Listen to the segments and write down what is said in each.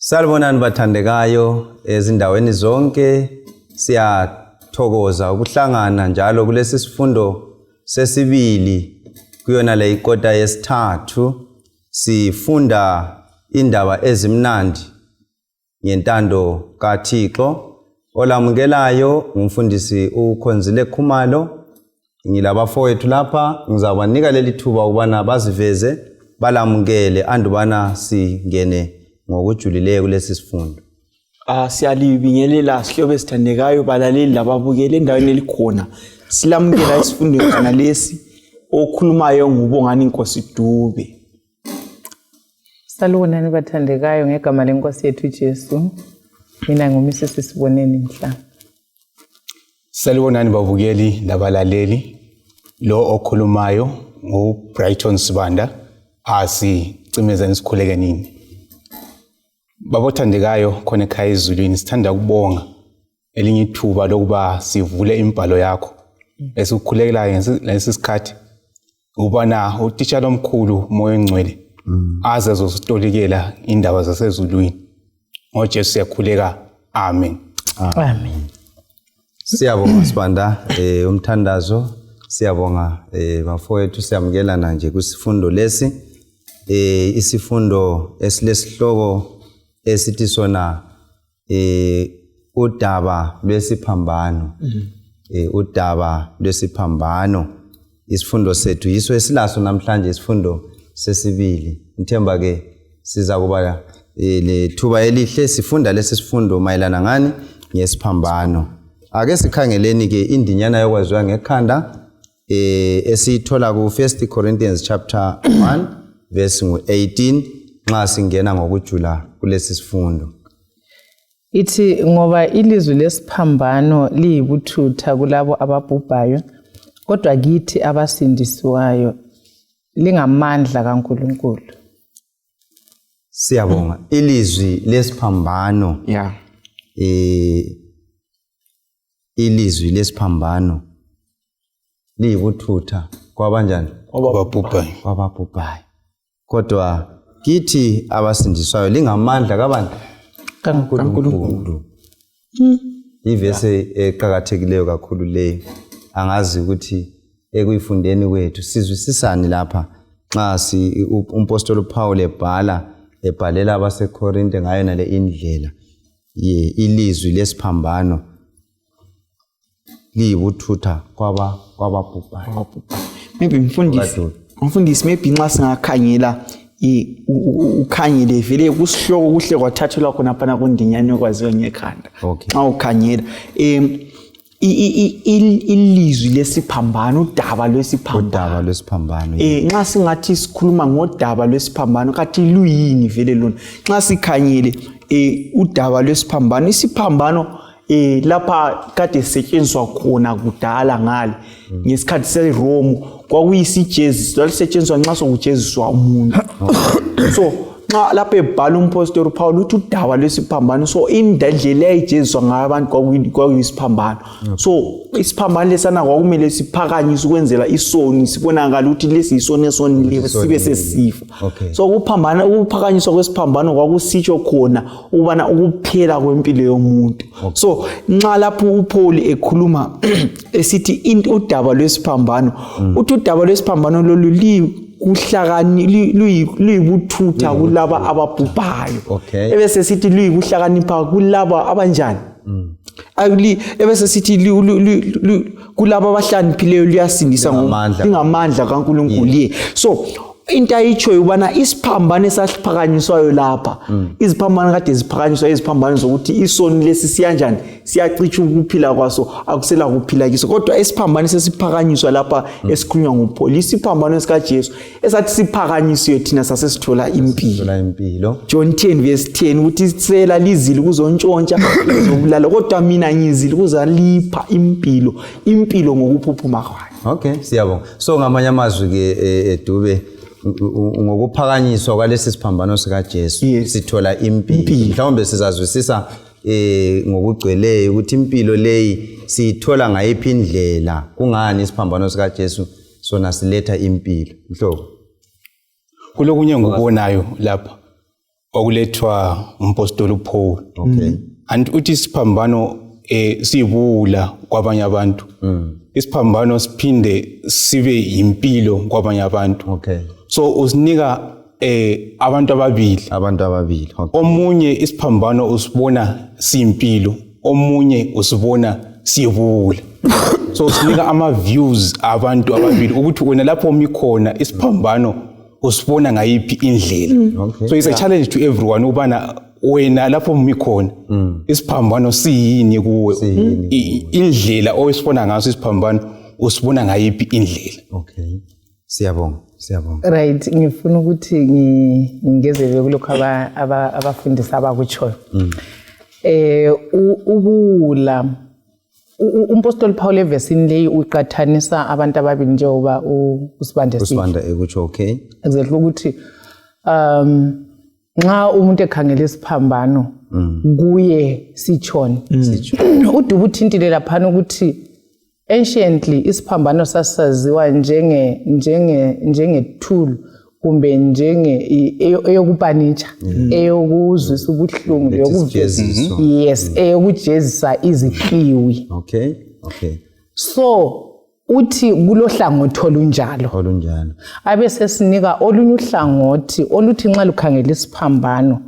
Salibonani bathandekayo ezindaweni zonke, siyathokoza ukuhlangana njalo kulesi sifundo sesibili kuyona le ikota yesithathu. Sifunda indaba ezimnandi ngentando kaThixo. Olamukelayo umfundisi uKhonzile Khumalo, ngilabafowethu lapha, ngizabanika leli thuba ukubana baziveze balamukele andubana singene ngokujulileyo kulesi sifundo. Siyalibingelela sihlobo esithandekayo balaleli lababukeli endaweni elikhona. Silamukela isifundo sona lesi okhulumayo ngubongani Nkosi Dube. Salibonani bathandekayo ngegama leNkosi yethu Jesu. Mina nguMrs Siboneni Mhla. Salibonani babukeli labalaleli, lo okhulumayo nguBrighton Sibanda, asicimezeni sikhuleke nini. Babothandekayo khona ekhaya ezulwini, sithanda ukubonga elinye ithuba lokuba sivule imibhalo yakho esikukhulekelayo lesi sikhathi ubana utitshala omkhulu Moya Engcwele aze azositolikela indaba zasezulwini. ngoJesu siyakhuleka, amen. Amen. Siyabonga Sibanda umthandazo, siyabonga bafowethu, siyamukelana nje kusifundo lesi. Isifundo esilesihloko esithi sona udaba lwesiphambano. Udaba lwesiphambano. Isifundo sethu yiso esilaso namhlanje, isifundo sesibili. Ngithemba ke siza kuba lethuba elihle sifunda lesi sifundo mayelana ngani ngesiphambano. Ake sikhangeleni ke indinyana yokwaziwa ngekhanda esiyithola ku 1 Corinthians chapter 1 verse 18 nxa singena ngokujula kulesi sifundo. Ithi ngoba ilizwi lesiphambano liyibuthutha kulabo ababhubhayo, kodwa kithi abasindisiwayo lingamandla kaNkulunkulu. Siyabonga ilizwi lesiphambano. Yeah. Ilizwi lesiphambano liyibuthutha kwabanjani? Kwababhubhayo. Kodwa kithi abasindiswayo lingamandla kabani? kaNkulunkulu. Ivese eqhakathekileyo kakhulu leyo. Angazi ukuthi ekuyifundeni kwethu sizwisisani lapha nxa umpostoli Paul ebhalela abaseKorinte ngayo nale indlela ilizwi lesiphambano liyibuthutha kwababhubhayo. Maybe mfundisi maybe nxa singakhangela ukhangele vele kusihloko kuhle kwathathelwa khona phana kundinyane okwaziwa ngekhanda. Nxa ukhangela ilizwi lesiphambano, udaba lwesiphambano. Nxa singathi sikhuluma ngodaba lwesiphambano kathi luyini vele lona? Nxa sikhangele udaba lwesiphambano, isiphambano lapha kade sisetshenziswa khona kudala ngale ngesikhathi seRome kwakuyisijeziso lalisetshenziswa nxa sokujeziswa umuntu. So nxa lapha ebhala umpostoli Paul uthi udaba lwesiphambano, so indlela eyayijeziswa ngabantu kwakuyisiphambano. So isiphambano lesana kwakumele siphakanyiswe ukwenzela isoni sibonakala ukuthi lesi isoni esonile sibe sesifa. So ukuphakanyiswa kwesiphambano kwakusitsho khona ukubana ukuphela kwempilo yomuntu. So nxa lapho uPaul ekhuluma esithi udaba lwesiphambano, uthi udaba lwesiphambano lolu kuhlakani luyibuthutha kulaba ababhubhayo. Ebese sithi luyikuhlakanipha kulaba abanjani? Ebese sithi kulaba abahlakaniphileyo liyasindisa ngamandla kaNkulunkulu. So into ayitshoyo ubana isiphambano esasiphakanyiswayo lapha, iziphambano kade ziphakanyiswa iziphambano zokuthi isoni lesi siyanjani, siyacitsha ukuphila kwaso, akusela kuphila kiso. Kodwa isiphambano sesiphakanyiswa lapha esikhulunywa nguPaul, isiphambano esikaJesu esathi siphakanyisiwe thina sasesithola impilo. John 10 verse 10 uthi sela lizile kuzontshontsha zobulala, kodwa mina ngizile kuzalipha impilo ngokuphuphuma kwayo. Siyabonga. So ngamanye amazwi ke Dube, ngokuphakanyiswa kwalesi siphambano sikaJesu sithola impilo. Mhlawumbe sizazwisisa ngokugcweleyo ukuthi impilo leyi siyithola ngayiphi indlela, kungani isiphambano sikaJesu sona siletha impilo. Mhlobo kulokunye ngokubonayo lapha okulethwa umpostoli uPaul. Okay. And uthi isiphambano siyibula kwabanye abantu. Isiphambano siphinde sibe impilo kwabanye abantu. Okay. So usinika abantu ababili. Okay. Omunye isiphambano usibona siyimpilo, omunye usibona siyibula. So sinika ama views abantu ababili ukuthi wena lapho umikhona isiphambano usibona ngayiphi indlela. Okay. So it's a challenge to everyone ubana wena lapho umikhona isiphambano siyini kuwe, indlela oyisibona ngaso isiphambano usibona ngayiphi indlela. Okay. Siyabonga. Right, ngifuna ukuthi ngingezele kulokho abafundisi abakutshoyo. Ubula umpostoli Paul evesini leyi uqathanisa abantu ababili njengoba usibande ekutsho. Okay. Exactly ukuthi nxa umuntu ekhangela isiphambano kuye sichone. Uduba uthintile lapha ukuthi anciently isiphambano sasaziwa njenge tool kumbe njenge eyokupanitsha, eyokuzwisa ubuhlungu, yes, eyokujezisa izikliwi. Okay. So uthi kulohlangothi olunjalo abe sesinika olunye uhlangothi oluthi nxa lukhangela isiphambano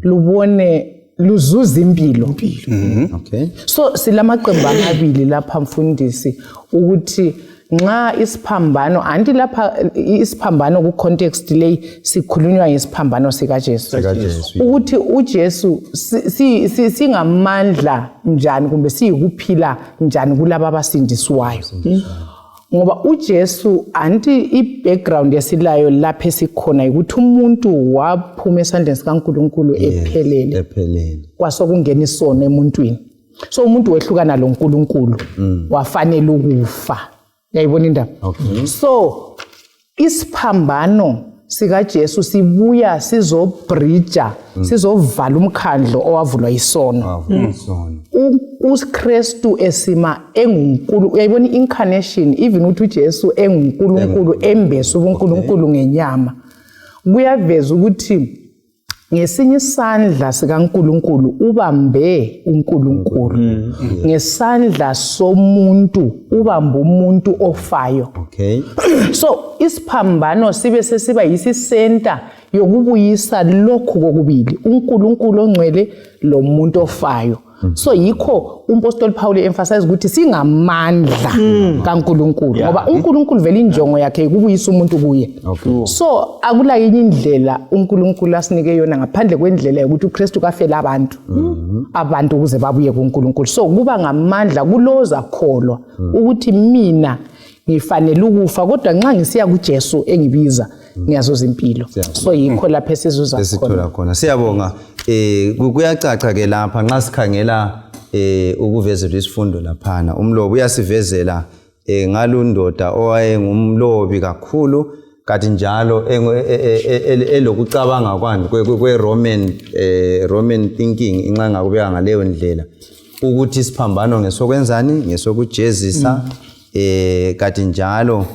lubone luzuza impilo. Okay. So silamaqembu amabili lapha mfundisi ukuthi nxa isiphambano anti lapha isiphambano ku context leyi sikhulunywa ngesiphambano sika Jesu ukuthi uJesu singamandla njani kumbe siyikuphila njani kulabo abasindiswayo. Ngoba uJesu anti i-background yesilayo lapha esikhona ukuthi umuntu waphuma esandleni sikaNkulunkulu ephelele kwasokungena isono emuntwini. So umuntu wehlukana lo nkulunkulu wafanele ukufa. Yayibona indaba? Okay. So isiphambano sika Jesu sibuya sizobridger, sizovala umkhandlo owavulwa isono. uKristu esima engunkulu. Uyayibona incarnation, even uthi uJesu engunkulunkulu embese ubunkulunkulu ngenyama. Kuyaveza ukuthi ngesinye isandla sikaNkulunkulu ubambe uNkulunkulu, ngesandla somuntu ubambe umuntu ofayo. Okay. So isiphambano sibe sesiba yisisenta yokubuyisa lokho kokubili, uNkulunkulu ongcwele lo muntu ofayo. So yikho umpostoli Paul emphasize ukuthi singamandla kaNkulunkulu ngoba uNkulunkulu vele injongo yakhe ukubuyisa umuntu kuye. So akula yinye indlela uNkulunkulu asinike yona ngaphandle kwendlela ukuthi uKristu kafela abantu ukuze babuye kuNkulunkulu. So kuba ngamandla kuloza kholwa ukuthi mina ngifanele ukufa kodwa nxa ngisiya kuJesu engibiza ngiyazoza impilo. So yikho lapha esizuza khona. Siyabonga. Kuyacaca ke lapha nxa sikhangela ukuvezela isifundo laphana umlobi uyasivezela ngalundoda owayengumlobi kakhulu kanti njalo elokucabanga kwani kwe Roman thinking inxa ngakubeka ngaleyo ndlela ukuthi isiphambano ngesokwenzani ngesokujezisa kanti njalo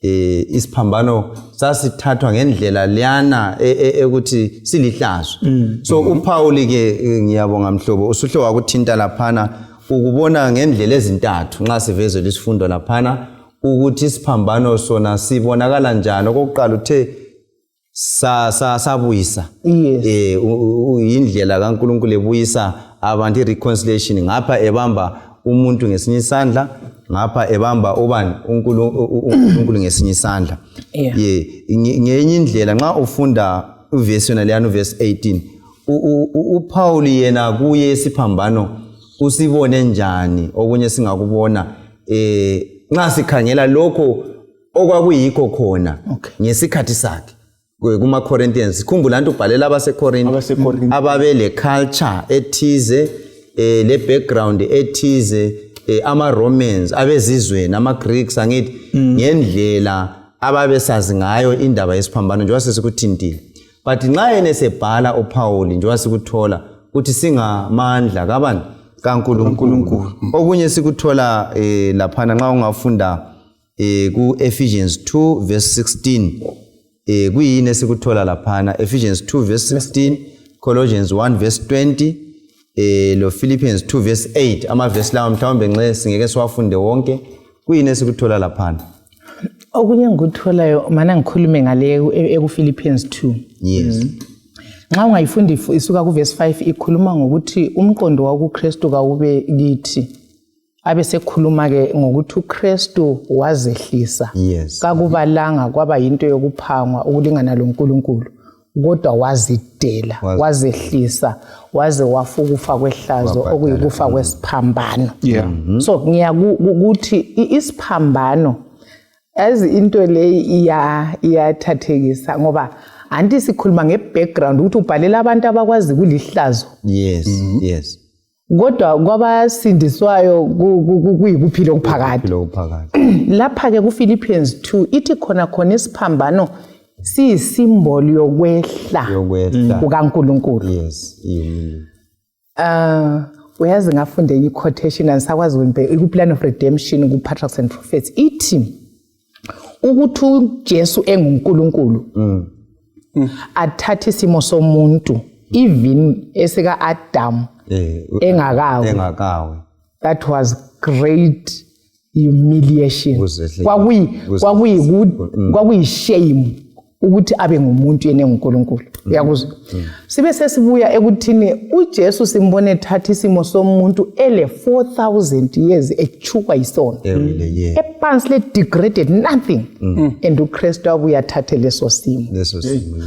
isiphambano sasithathwa ngendlela liyana ukuthi silihlazo. So uPaul ke ngiyabonga mhlobo usuhle wakuthinta laphana ukubona ngendlela ezintathu nxa sivezela isifundo laphana ukuthi isiphambano sona sibonakala njani. Okokuqala uthe sabuyisa indlela kaNkulunkulu ebuyisa abantu ireconciliation ngapha ebamba umuntu ngesinye isandla ngapha ebamba ubani uNkulunkulu ngesinye isandla. Ngenye indlela nxa ufunda uvesi yona leyana uvesi 18 uPaul yena kuye isiphambano usibone njani okunye singakubona nxa sikhangela lokho okwakuyikho khona ngesikhathi sakhe kuma Corinthians. Sikhumbula abantu ubhalela abaseCorinthians ababele culture ethize le background ethize ama Romans abezizweni ama Greeks angithi ngendlela ababesazi ngayo indaba yesiphambano njengoba sesikuthintile. But nxa yena sebhala uPaul njengoba sikuthola ukuthi singamandla kabani kaNkulunkulu. Okunye sikuthola laphana nxa ungafunda ku Ephesians 2 verse 16 kuyini esikuthola laphana Ephesians 2 verse 16 Colossians 1 verse 20 lo Philippians 2 verse 8 amavesi lawa mhlawumbe nxe singeke siwafunde wonke kuyini esikuthola laphana okunye ngikutholayo mana ngikhulume ngale eku Philippians 2 yes nxa ungayifunda isuka ku verse 5 ikhuluma ngokuthi umqondo wa kuKristu kawube kithi abe sekhuluma ke ngokuthi uKristu wazehlisa yes kakubalanga kwaba into yokuphangwa ukulingana loNkulunkulu kodwa wazidela wazehlisa waze wafukufa kwehlazo okuyikufa kwesiphambano so ngiyakuthi isiphambano as into le iyathathekisa ngoba anti sikhuluma ngebackground ukuthi ubhalela abantu abakwazi kulihlazo yes yes kodwa kwabasindiswayo kuyikuphila okuphakade lapha ke ku Philippians 2 ithi khona isiphambano siyisimboli yokwehla kukaNkulunkulu yes uyazi ngafunde i-quotation andisakwazi ku Plan of Redemption ku Patriarchs and Prophets ithi ukuthi uJesu enguNkulunkulu athatha isimo somuntu even esika Adam engakawe that was great humiliation kwakuyishame ukuthi abe ngumuntu yena enguNkulunkulu uyakuzwa sibe sesibuya ekuthini uJesu simbone ethatha isimo somuntu ele 4000 years echuka isono ephansi le degraded nothing and uKristu abuya athathe leso simo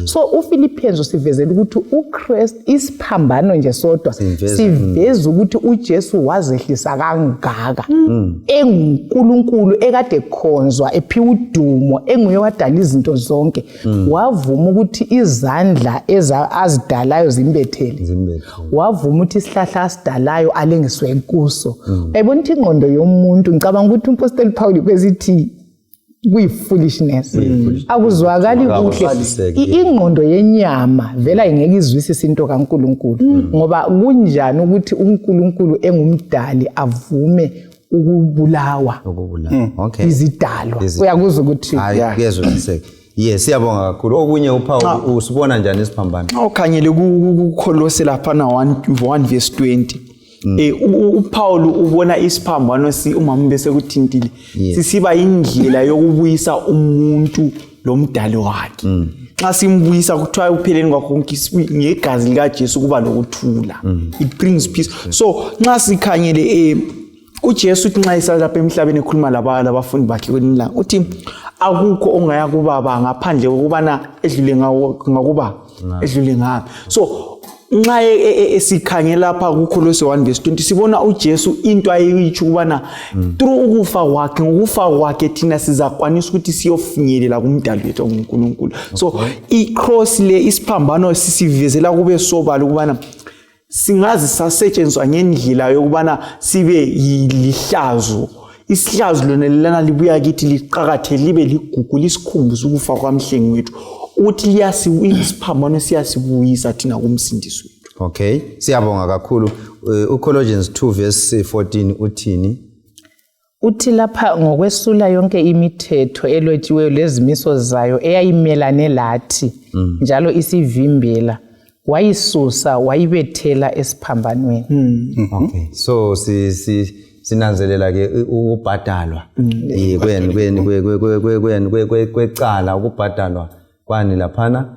so uPhilippians usivezela ukuthi uKristu isiphambano nje sodwa siveza ukuthi uJesu wazehlisa kangaka enguNkulunkulu ekade khonzwa ephiwa udumo enguye wadala izinto zonke wavuma ukuthi izandla azidalayo zimbethele wavuma ukuthi isihlahla asidalayo alengiswe inkuso ayibona ukuthi ingqondo yomuntu ngicabanga ukuthi umpostoli Paul kwezithi kuyifoolishness akuzwakali kuhle ingqondo yenyama vela ingeke izwisise into kaNkulunkulu ngoba kunjani ukuthi uNkulunkulu engumdali avume ukubulawa okay izidalwa uyakuzwa ukuthi kuyezwisiseka yes siyabonga kakhulu okunye uPaul usibona njani isiphambano awukhanyele kuKolose lapha na 1 verse 20 uPaul ubona isiphambano umama bese kuthintile sisiba indlela yokubuyisa umuntu lomdali wakhe xa simbuyisa kuthiwa upheleni kwakho konke ngegazi lika Jesu kuba lokuthula it brings peace so nxa sikhanyele uJesu nxa esalapha emhlabeni ekhuluma labafundi bakhe kwenilanga uthi akukho ongaya kubaba ngaphandle kokubana edlule ngakuba edlule ngami so nxa esikhangela lapha kuKolose 1 verse 20 sibona uJesu into ayitsho kubana through ukufa kwakhe ngokufa kwakhe thina sizakwanisa ukuthi siyofinyelela kumdali wethu uNkulunkulu so icross le isiphambano sisivezela kube sobala ukubana singazi sasetshenziswa ngendlela yokubana sibe yilihlazo isihlazo lona lana libuya kithi liqakathe libe ligugu lisikhumbuza ukufa kwamhlengi wethu uthi isiphambano siyasibuyisa thina kumsindisi wethu okay siyabonga kakhulu uColossians 2 verse 14 uthini uthi lapha ngokwesula yonke imithetho elotshiweyo lezimiso zayo eyayimelane lathi njalo isivimbela wayisusa wayibethela esiphambanweni okay so sinanzelela ke ukubhadalwa kwecala ukubhadalwa kwani laphana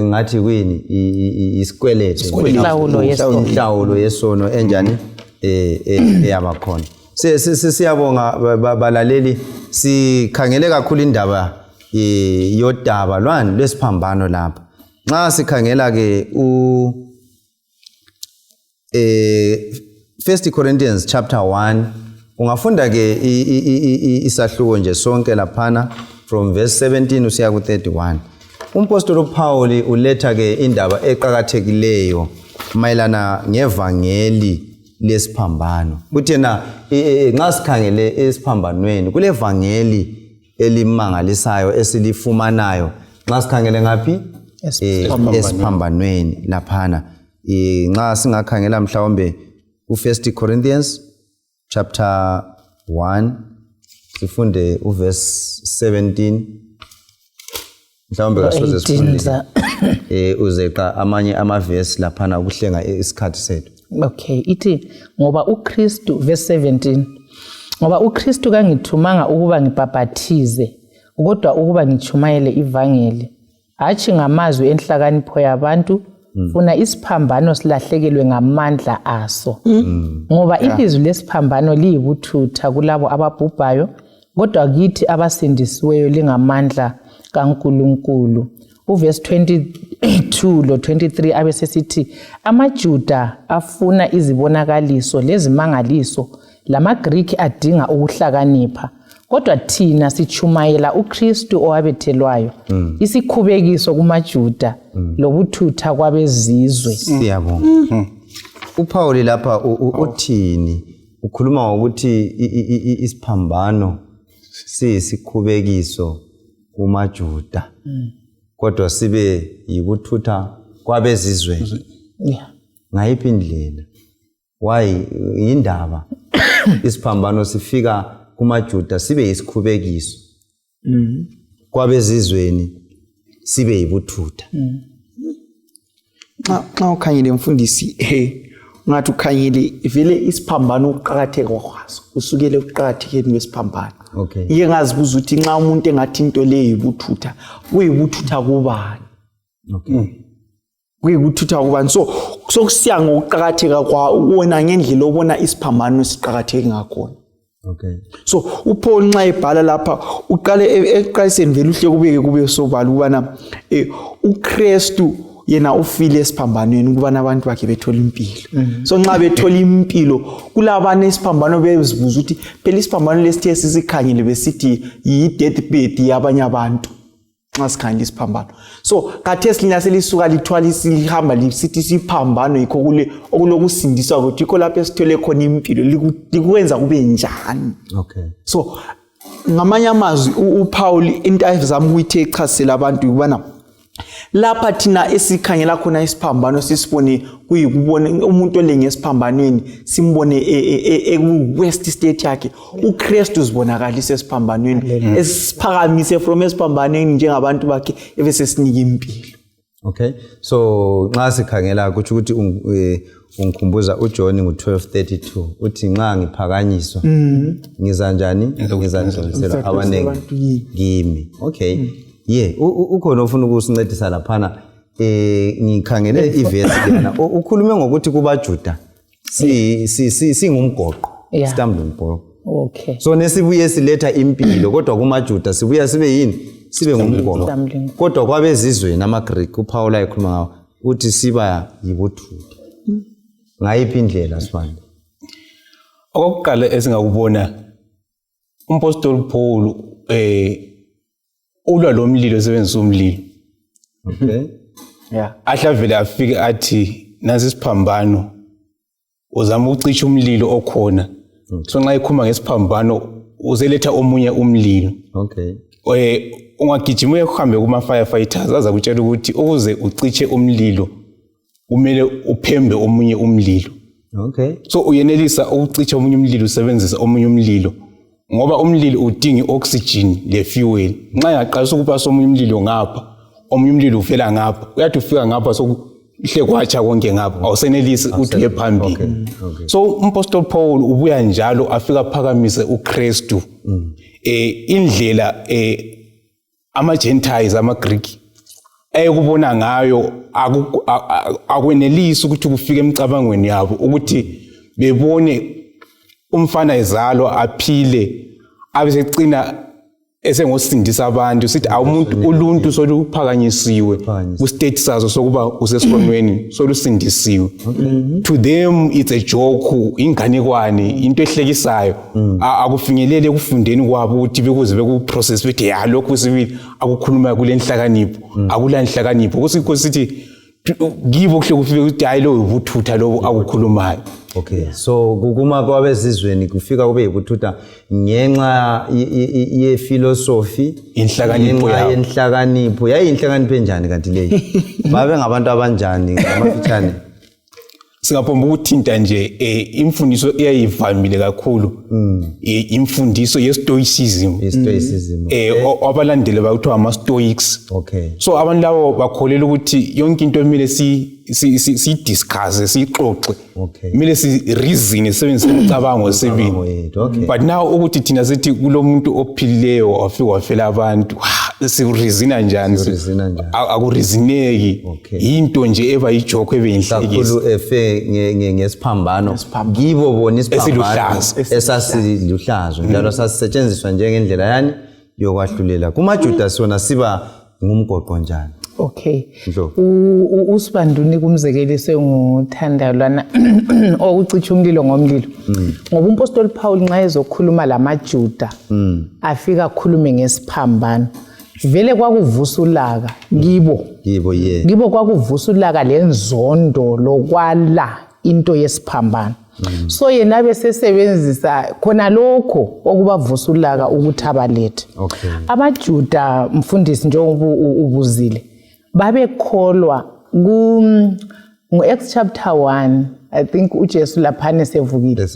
ngathi kwini isikwelete inhlawulo yesono enjani eyabakhona siyabonga balaleli sikhangele kakhulu indaba yodaba lwani lwesiphambano lapha nxa sikhangela ke 1 Corinthians chapter 1 ungafunda ke isahluko nje sonke laphana from verse 17 usiya ku 31 umpostoli Paul uletha ke indaba eqhakathekileyo mayelana ngevangeli lesiphambano uthi na nxa sikhangele esiphambanweni kule vangeli elimangalisayo esilifumanayo nxa sikhangele ngaphi esiphambanweni laphana nxa singakhangela mhlawumbe u1 Corinthians chapter 1 sifunde uverse 17 mhlawumbe kasoze sifunde sifunde uzeqa amanye amavesi laphana ukuhlenga isikhathi sethu. Okay, ithi ngoba uKristu verse 17 ngoba uKristu kangithumanga ukuba ngibhabhathize kodwa ukuba ngichumayele ivangeli hathi ngamazwi enhlakanipho yabantu funa isiphambano silahlekelwe ngamandla aso ngoba ilizwi lesiphambano liyibuthutha kulabo ababhubhayo kodwa kithi abasindisiweyo lingamandla kaNkulunkulu. Uverse 22 lo 23 abesesithi amaJuda afuna izibonakaliso lezimangaliso lamaGriki adinga ukuhlakanipha kodwa thina sichumayela uKristu owabethelwayo isikhubekiso kumaJuda lobuthutha kwabezizwe. Siyabonga. uPaul lapha uthini ukhuluma ngokuthi isiphambano siyisikhubekiso kumaJuda kodwa sibe yibuthutha kwabezizwe. Ngayiphi indlela? Why indaba isiphambano sifika kumaJuda sibe yisikhubekiso kwabezizweni sibe yibuthutha? Xa ukhanyele mfundisi ngathi ukhanyele vele isiphambano uqhakatheka kwaso usukele uqhakathekeni kwesiphambano. Okay. Ike ngazibuza ukuthi nxa umuntu engathi into le yibuthutha kuyibuthutha kubani? Okay. Kuyibuthutha kubani? So kusiya ngokuqhakatheka kwawona ngendlela obona isiphambano siqhakatheke ngakhona. Okay. So uPaul nxa ebhala lapha uqale eqaliseni vele uhle kubeke kube sobala ubana uKristu yena ufile esiphambanweni ukubana abantu bakhe bethola impilo. So nxa bethola impilo kulabane isiphambano bezibuza ukuthi phela isiphambano lesithe sisikhanyile besithi yi-deathbed yabanye abantu nxa sikhanyile isiphambano. So khathesi lina selisuka lithwalisa lihamba lisithi isiphambano yikho kule okulokusindiswa ukuthi yikho lapho esithole khona impilo likwenza kube njani. Okay. So ngamanye amazwi uPaul into ayizama ukuyithe echasisela abantu ukubana lapha thina esikhanyela khona isiphambano sisibone kuyikubona umuntu olenge esiphambanweni simbone eku-west state yakhe uKristu uzibonakalisa esiphambanweni esiphakamise from esiphambanweni njengabantu bakhe ebese sinika impilo. Okay, so nxa sikhangela kuthi ukuthi ungikhumbuza uJohn ngo-12:32 uthi nxa ngiphakanyiswa ngiza njani ngizandlulisela abanengi kimi. Okay. Ukhona ofuna ukusincedisa laphana ngikhangele ivesi lena ukhulume ngokuthi kubaJuda singumgoqo stumbling block. Okay. So nesibuye siletha impilo kodwa kumaJuda sibuya sibe yini sibe ngumgoqo kodwa kwabezizweni amaGreek uPaul ayikhuluma ngawo uthi siba yibuthutha. Ngayiphi indlela sibani? Okokuqala esingakubona umpostoli Paul ulwa lo mlilo esebenzisa umlilo. Okay. Yeah. Ahlavele afike athi nasi isiphambano uzama ukucisha umlilo okhona. So nxa ikhuma ngesiphambano uzeletha omunye umlilo. Okay. Ungagijima uhambe kuma firefighters aza kutshela ukuthi ukuze uciche umlilo kumele uphembe omunye umlilo. Okay. So uyenelisa ukucicha omunye umlilo usebenzisa omunye umlilo ngoba umlilo udinga oxygen le fuel. Nxa yaqalisa ukuba somunye umlilo ngapha omunye umlilo ufela ngapha uyathi ufika ngapha sokuhle kwatsha konke ngapha awusenelisi ukuthi uye phambili. So umpostoli Paul ubuya njalo afika phakamise uKristu indlela ama Gentiles ama Greek ayekubona ngayo akwenelisi ukuthi kufike emcabangweni yabo ukuthi bebone umfana ezalwa aphile abesecina esengosindisa abantu sithi awumuntu uluntu soluphakanyisiwe ku state sazo sokuba usesibonweni solusindisiwe. To them it's a joke, inganekwane, into ehlekisayo. Akufinyelele ekufundeni kwabo ukuthi bekuze beku process bethi ya lokho sibili akukhuluma kule nhlakanipho akula nhlakanipho kusikho sithi kibo kuhle kufike ukuthi hayi lo ubuthutha lobo akukhulumayo. Okay, so kukuma kwabezizweni kufika kube yibuthutha ngenxa ye philosophy inhlakanipho yayo. Inhlakanipho yayi inhlakanipho enjani kanti leyo? Babe ngabantu abanjani ngamafitshane? singapomba ukuthinta nje imfundiso eyayivamile kakhulu imfundiso ye-stoicism abalandeli bakuthiwa ama-stoics. Okay. So abantu labo bakholela ukuthi yonke into emile siyidiscusse siyixoxe kumele sireason sebenzise imicabango esibili. But now ukuthi thina sithi kulomuntu ophilileyo wafika wafela abantu sireasona njani akureasoneki into nje eba ijoko ebe inhlekisa kakhulu efe ngesiphambano kibo bona isiphambano esasiluhlazo njalo sasisetshenziswa njengendlela yani yokwahlulela kumaJuda sona siba ngumgoqo njani. Okay. Usibanduni kumzekelise ngothandalwana okucicha umlilo ngomlilo. Ngoba umpostoli Paul nxa ezokhuluma lamaJuda afika akhulume ngesiphambano. Vele kwakuvusa ulaka kibo kwakuvusa ulaka lenzondo lokwala into yesiphambano. So yena besesebenzisa khona lokho okubavusa ulaka ukuthi abalethe. Okay. AmaJuda mfundisi njengoba ubuzile babekholwa ngo-Acts chapter 1 I think uJesu laphana esevukile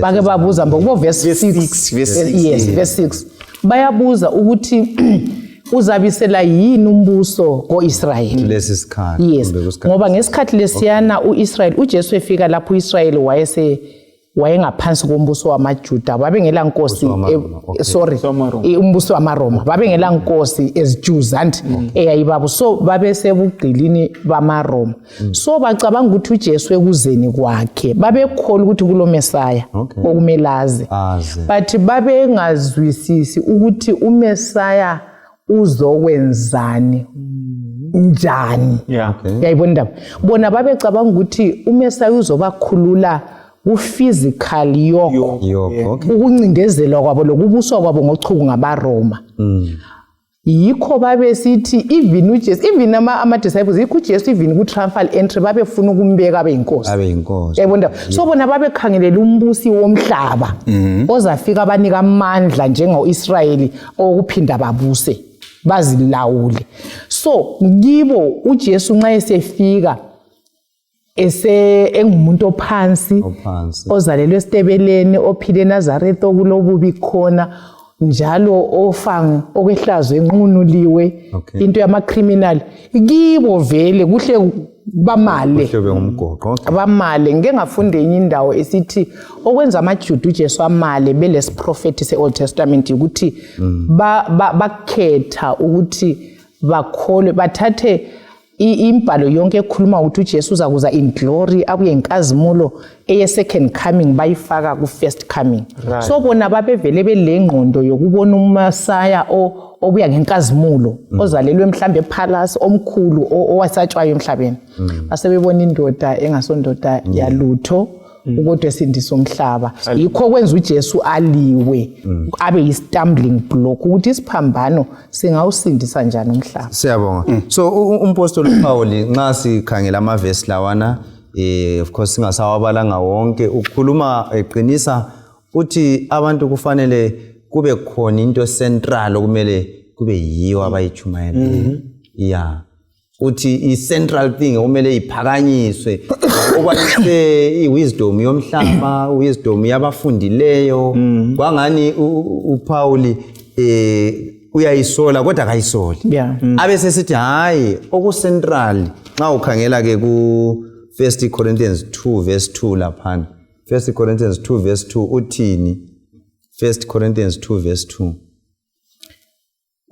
bake babuza ngokubo verse 6 yes verse 6 bayabuza ukuthi uzabisela yini umbuso ko-Israyeli lesi sikhathi. Yes, ngoba ngesikhathi lesiyana uIsrael uJesu efika lapho uIsrael wayengaphansi kombuso wamaJuda babengela nkosi umbuso wamaRoma babengela nkosi as-Jews eyayibabo so babesebugqilini bamaRoma. So bacabanga ukuthi uJesu ekuzeni kwakhe babekholwa ukuthi kulo Messiah okumelaze but babengazwisisi ukuthi uMessiah uzokwenzani njani. Yayibona indaba bona babecabanga ukuthi uMessiah uzobakhulula ku-physical yoko ukuncindezelwa kwabo lokubuswa kwabo ngochuku ngabaRoma. Yikho babesithi even ama-disciples yikho uJesu even ku-triumphal entry babefuna ukumbeka abe yinkosi. Yayibona so bona babekhangelela umbusi womhlaba ozafika abanika amandla njengo-Israyeli okuphinda babuse bazilawule. So kibo uJesu nxa esefika engumuntu ophansi ozalelwe esitebeleni ophile eNazaretha okulobubi khona njalo ofanga okwehlazo enqunuliwe into yama-criminal kibo vele kuhle bamale bamale. Ngeke ngafunde enye indawo esithi okwenza amaJuda uJesu amale belesiprofethi se-Old Testament ukuthi bakhetha ukuthi bakholwe bathathe imbhalo yonke ekhuluma ukuthi uJesu uzakuza in glory abuye inkazimulo eye-second coming bayifaka ku-first coming. So bona babevele belengqondo yokubona uMessiah obuya ngenkazimulo ozalelwe mhlambe epalace omkhulu owasatshwayo emhlabeni. Basebebona indoda engasondoda yalutho ukodwa esindisa umhlaba. Yikho kwenza uJesu aliwe abe yi-stumbling block ukuthi isiphambano singawusindisa njani umhlaba. Siyabonga. So umpostoli Paul nxa sikhangela amavesi lawana of course singasawabalanga wonke ukhuluma eqinisa uthi abantu kufanele kube khona into central okumele kube yiyo abayichumayela. Uthi i-central thing okumele iphakanyiswe okwanise i-wisdom yomhlaba wisdom yabafundileyo kwangani uPaul uyayisola kodwa akayisoli abese sithi hayi oku-central nxa ukhangela ke ku 1 Corinthians 2 verse 2 laphana 1 Corinthians 2 verse 2 uthini 1 Corinthians 2 verse 2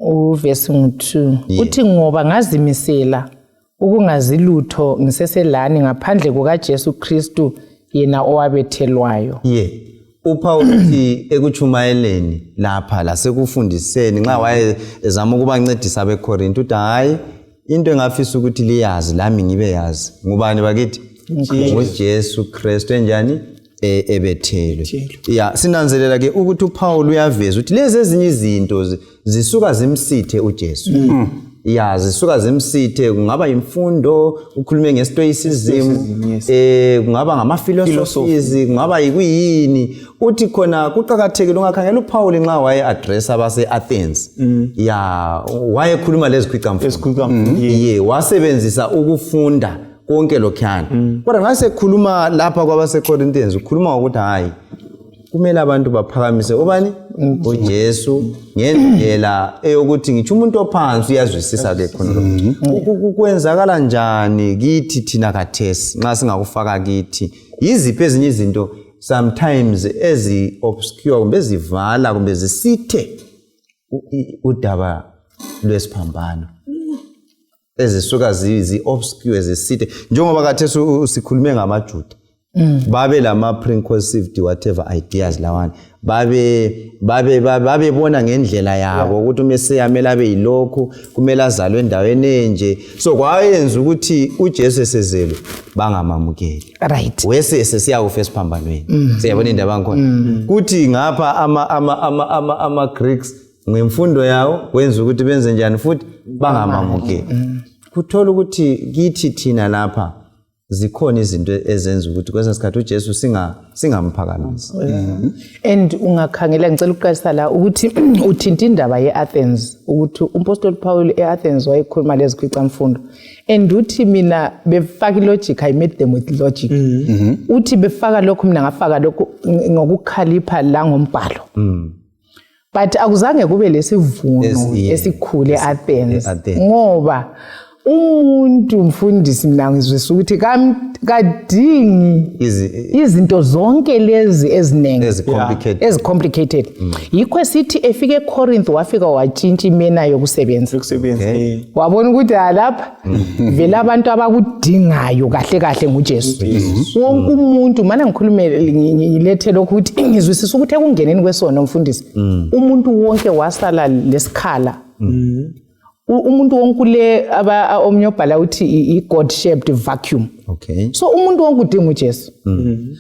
uvesi 2 uthi ngoba ngazimisela ukungazilutho ngiseselani ngaphandle kukaJesu Kristu yena owabethelwayo. uPaul uthi ekuchumayeleni lapha la sekufundiseni nxa waye ezama ukubancedisa abeKorinte uthi hayi into engafisa ukuthi liyazi lami ngibe yazi ngubani bakithi ngoJesu Kristu enjani ebethelwe. Sinanzelela ke ukuthi uPaul uyaveza ukuthi lezi ezinye izinto zisuka zimsithe uJesu. Zisuka zimsithe kungaba imfundo ukhulume ngestoicism kungaba ngama-philosophies kungaba yikuyini uthi khona kuqakathekile ungakhangela uPaul nxa waye address abase-Athens wayekhuluma lezi khwicamfundo wasebenzisa ukufunda konke lokhuyana kodwa ngase khuluma lapha kwabaseCorinthians ukhuluma ukuthi hayi kumele abantu baphakamise ubani uJesu ngendlela eyokuthi ngithi umuntu ophansi uyazwisisa ke khona kwenzakala njani kithi thina kathesi nxa singakufaka kithi yiziphi ezinye izinto sometimes ezi obscure kumbe ezivala kumbe zisithe udaba lwesiphambano ezisuka zi-obscure zisithe njengoba kathesi sikhulume ngamaJuda babe lama preconceived whatever ideas lawana babe bona ngendlela yabo ukuthi uMesiya kumele abe yilokhu kumele azalwe endaweni enje so kwayenza ukuthi uJesu esezelwe bangamamukeli right wese sesiya kufa esiphambanweni siyabona indaba ngakhona kuthi ngapha ama Greeks ngemfundo yawo wenza ukuthi benze njani futhi bangamamukeli kuthola ukuthi kithi thina lapha zikhona izinto ezenza ukuthi kwesinye isikhathi uJesu singamphakamisi and ungakhangela ngicela ukuqalisa la ukuthi uthinta indaba yeAthens ukuthi umpostoli Paul eAthens wayekhuluma lezi khwicamfundo and uthi mina befaka ilogic I made them with logic uthi befaka lokho mina ngafaka lokho ngokukhalipha la ngombhalo but akuzange kube lesivuno esikhule eAthens ngoba umuntu mfundisi mina ngizwisa ukuthi kadingi izinto zonke lezi ezinenge ezicomplicated yikho sithi efike eCorinth wafika watshintsha imena yokusebenza wabona ukuthi lapha vele abantu abakudingayo kahle kahle nguJesu wonke umuntu mana ngikhulumele ngilethe lokho ukuthi ngizwisisa ukuthi ekungeneni kwesono mfundisi umuntu wonke wasala lesikhala umuntu wonke le omnyobhala uthi i-God shaped vacuum so umuntu wonke udinga uJesu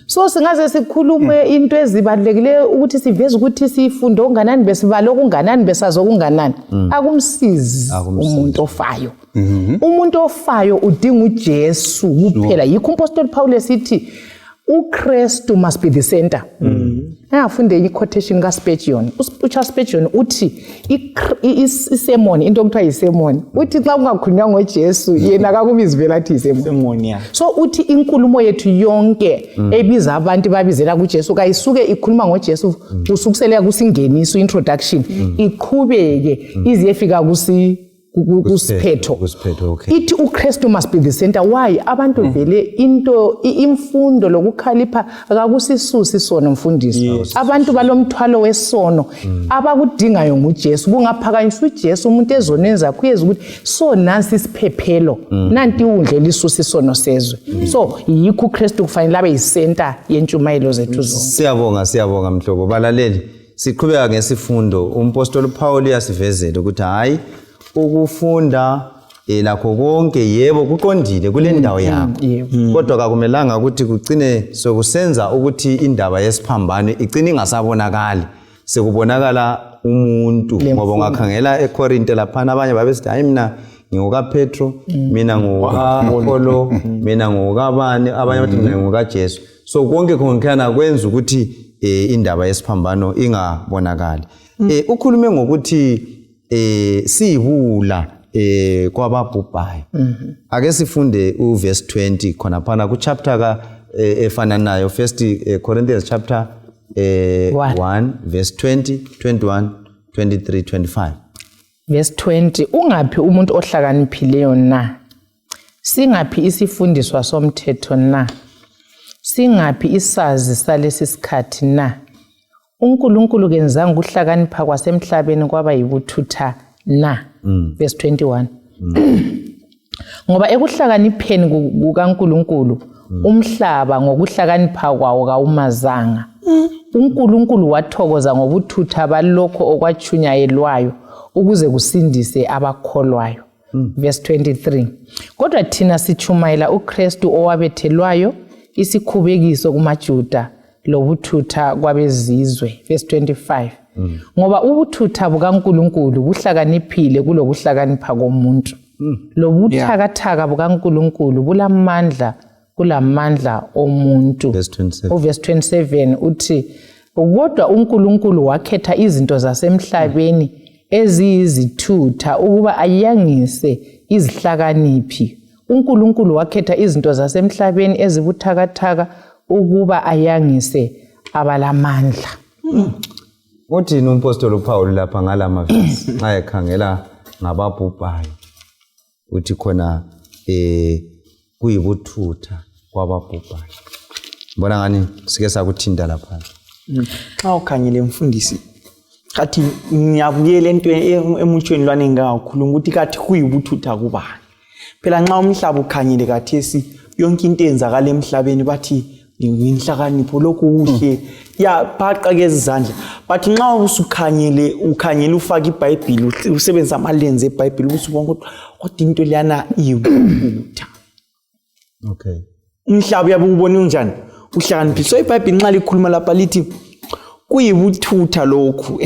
so singaze sikhulume into ezibalekile ukuthi siveze ukuthi sifunde okunganani besibalo okunganani besazo okunganani akumsizi umuntu ofayo umuntu ofayo udinga uJesu kuphela yikho umpostoli Paul esithi uKristu must be the center ngafunde i-quotation kaSpurgeon uCharles uthi isermon into okuthiwa isermon uthi xa kungakhulunywa ngoJesu yena akakubizi vela athi isermon so uthi inkulumo yethu yonke ebiza abantu babizela kuJesu kayisuke ikhuluma ngoJesu kusukusela kusingeniso introduction iqhubeke iziyefika kusiphetho ithi uKristu must be the center why abantu vele into imfundo lokukhalipha akakusisusi sono mfundisi abantu balomthwalo wesono abakudingayo nguJesu kungaphakanyiswa uJesu umuntu ezonenza kuyeza ukuthi so nansi isiphephelo nanti undle lisusi sono sezwe so yikho uKristu kufanele abe yicenter yentshumayelo zethu zonke siyabonga mhlobo balaleli siqhubeka ngesifundo umpostoli Paul yasivezela ukuthi hayi ukufunda lakho konke yebo kuqondile kule ndawo yakho kodwa akumelanga ukuthi kugcine sokusenza ukuthi indaba yesiphambano igcine ingasabonakali sekubonakala umuntu ngoba ungakhangela eCorinthe lapha abanye babesithi hayi mina ngikukaPetro mina ngikukaPaulo mina ngikukabani abanye bathi mina ngikukaJesu so konke konkeana kwenza ukuthi indaba yesiphambano ingabonakali ukhulume ngokuthi sibula kwababhubhayo ake sifunde uverse 20 khona phana ku chapter ka efana nayo first Corinthians chapter 1 verse 20 21 23 25 verse 20 ungaphi umuntu ohlakaniphileyo na singaphi isifundiswa somthetho na singaphi isazi salesi sikhathi na uNkulunkulu kenzanga ukuhlakanipha kwasemhlabeni kwaba yibuthutha na verse 21 ngoba ekuhlakanipheni kukaNkulunkulu umhlaba ngokuhlakanipha kwawo kawumazanga uNkulunkulu wathokoza ngobuthutha balokho okwachunyayelwayo ukuze kusindise abakholwayo verse 23 kodwa thina sichumayela uKristu owabethelwayo isikhubekiso kumaJuda lobuthutha kwabezizwe verse 25 ngoba ubuthutha bukaNkulunkulu buhlakaniphile kulokuhlakanipha komuntu lobuthakathaka bukaNkulunkulu kulamandla omuntu verse 27 uthi kodwa uNkulunkulu wakhetha izinto zasemhlabeni eziyizithutha ukuba ayangise izihlakaniphi uNkulunkulu wakhetha izinto zasemhlabeni ezibuthakathaka ukuba ayangise abalamandla. Uthini umpostoli uPaul lapha ngalamavesi xa ekhangela ngababhubhayo uthi khona kuyibuthutha kwababhubhayo. Mbona ngani sike sakuthinta lapha. Xa ukhangele mfundisi kathi ngiyabuyela into emuthweni lwane ngakhuluma ukuthi kathi kuyibuthutha kubani. Phela nxa umhlaba ukhanyile kathesi yonke into eyenzakala emhlabeni bathi inhlakanipho lokhu kuhle ya baqake izandla bathi nxa usukhanyele ufaka iBhayibheli usebenzisa amalenzi eBhayibheli usubona ukuthi kodwa into leyana iyibuthutha. Okay. Umhlaba yabe ubona unjani uhlakaniphile. So iBhayibheli nxa likhuluma lapha lithi kuyibuthutha lokhu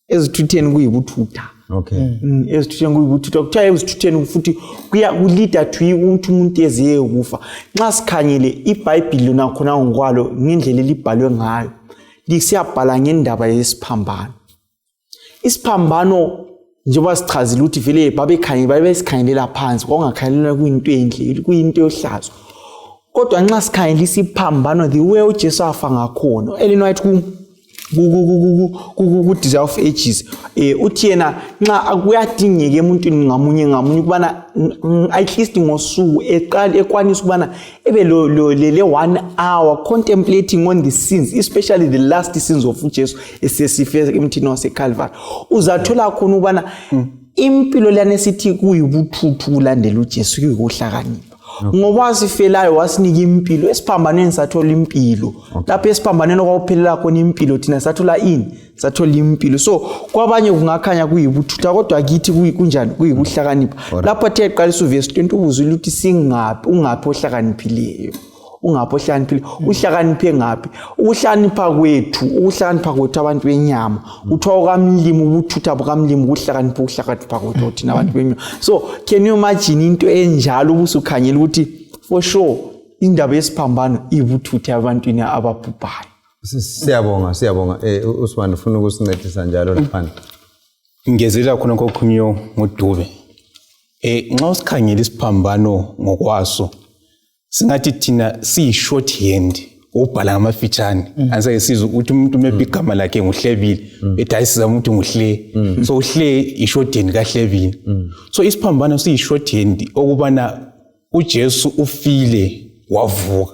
ezithutheni kuyibuthutha. Okay. Ezithutheni kuyibuthutha kuthiwa ezithutheni futhi kulida to ukuthi umuntu eziye ukufa. Nxa sikhanyele iBhayibheli lona khona ngokwalo ngendlela elibhalwe ngayo lisiyabhala ngendaba yesiphambano. Isiphambano njengoba sichazile ukuthi vele babesikhanyelela phansi kwangakhanyelela kuyinto enhle kuyinto yohlazo. Kodwa nxa sikhanyele isiphambano the way uJesu afa ngakhona Ellen ku Desire of Ages uthi yena nxa akuyadingeka emuntwini ngamunye ukubana at least ngosuku ekwanisa ukubana ebe le 1 hour contemplating on the sins, especially the last sins of uJesu esesife emthini waseCalvary. Uzathola khona ukubana impilo lana esithi kuyibuthuthu kulandela uJesu kuyikuhlakanipha. Ngoba sifelayo wasinika impilo esiphambanweni sathola impilo. Lapho esiphambanweni kwawuphelela khona impilo thina sathola sathola impilo. So kwabanye kungakhanya kuyibuthutha kodwa kithi kunjani kuyikuhlakanipha. Lapho the eqalisa uverse 20 ubuzula ukuthi singaphi ungaphi ohlakaniphileyo. Ungaphi ohlakaniphileyo uhlakaniphe ngaphi ukuhlakanipha kwethu abantu benyama uthiwa kamlimi ubuthutha bukamlimi ukuhlakanipha kwethu thina abantu benyama. So can you imagine into enjalo ubusukhanyela ukuthi for sure indaba yesiphambano ibuthutha abantwini ababhubhayo. Siyabonga Usman ufuna ukusincedisa njalo lapha. Ngezela khona kokhunyo ngoDube. Nxa usikhangela isiphambano ngokwaso singathi thina siyi-shorthand ubhala ngamafitshane angisake sizwe ukuthi umuntu maybe igama lakhe nguHlebile ethi ayisiza umuntu nguhle so uhle i-shorthand kaHlebile. So isiphambano siyi-shorthand okubana uJesu ufile wavuka.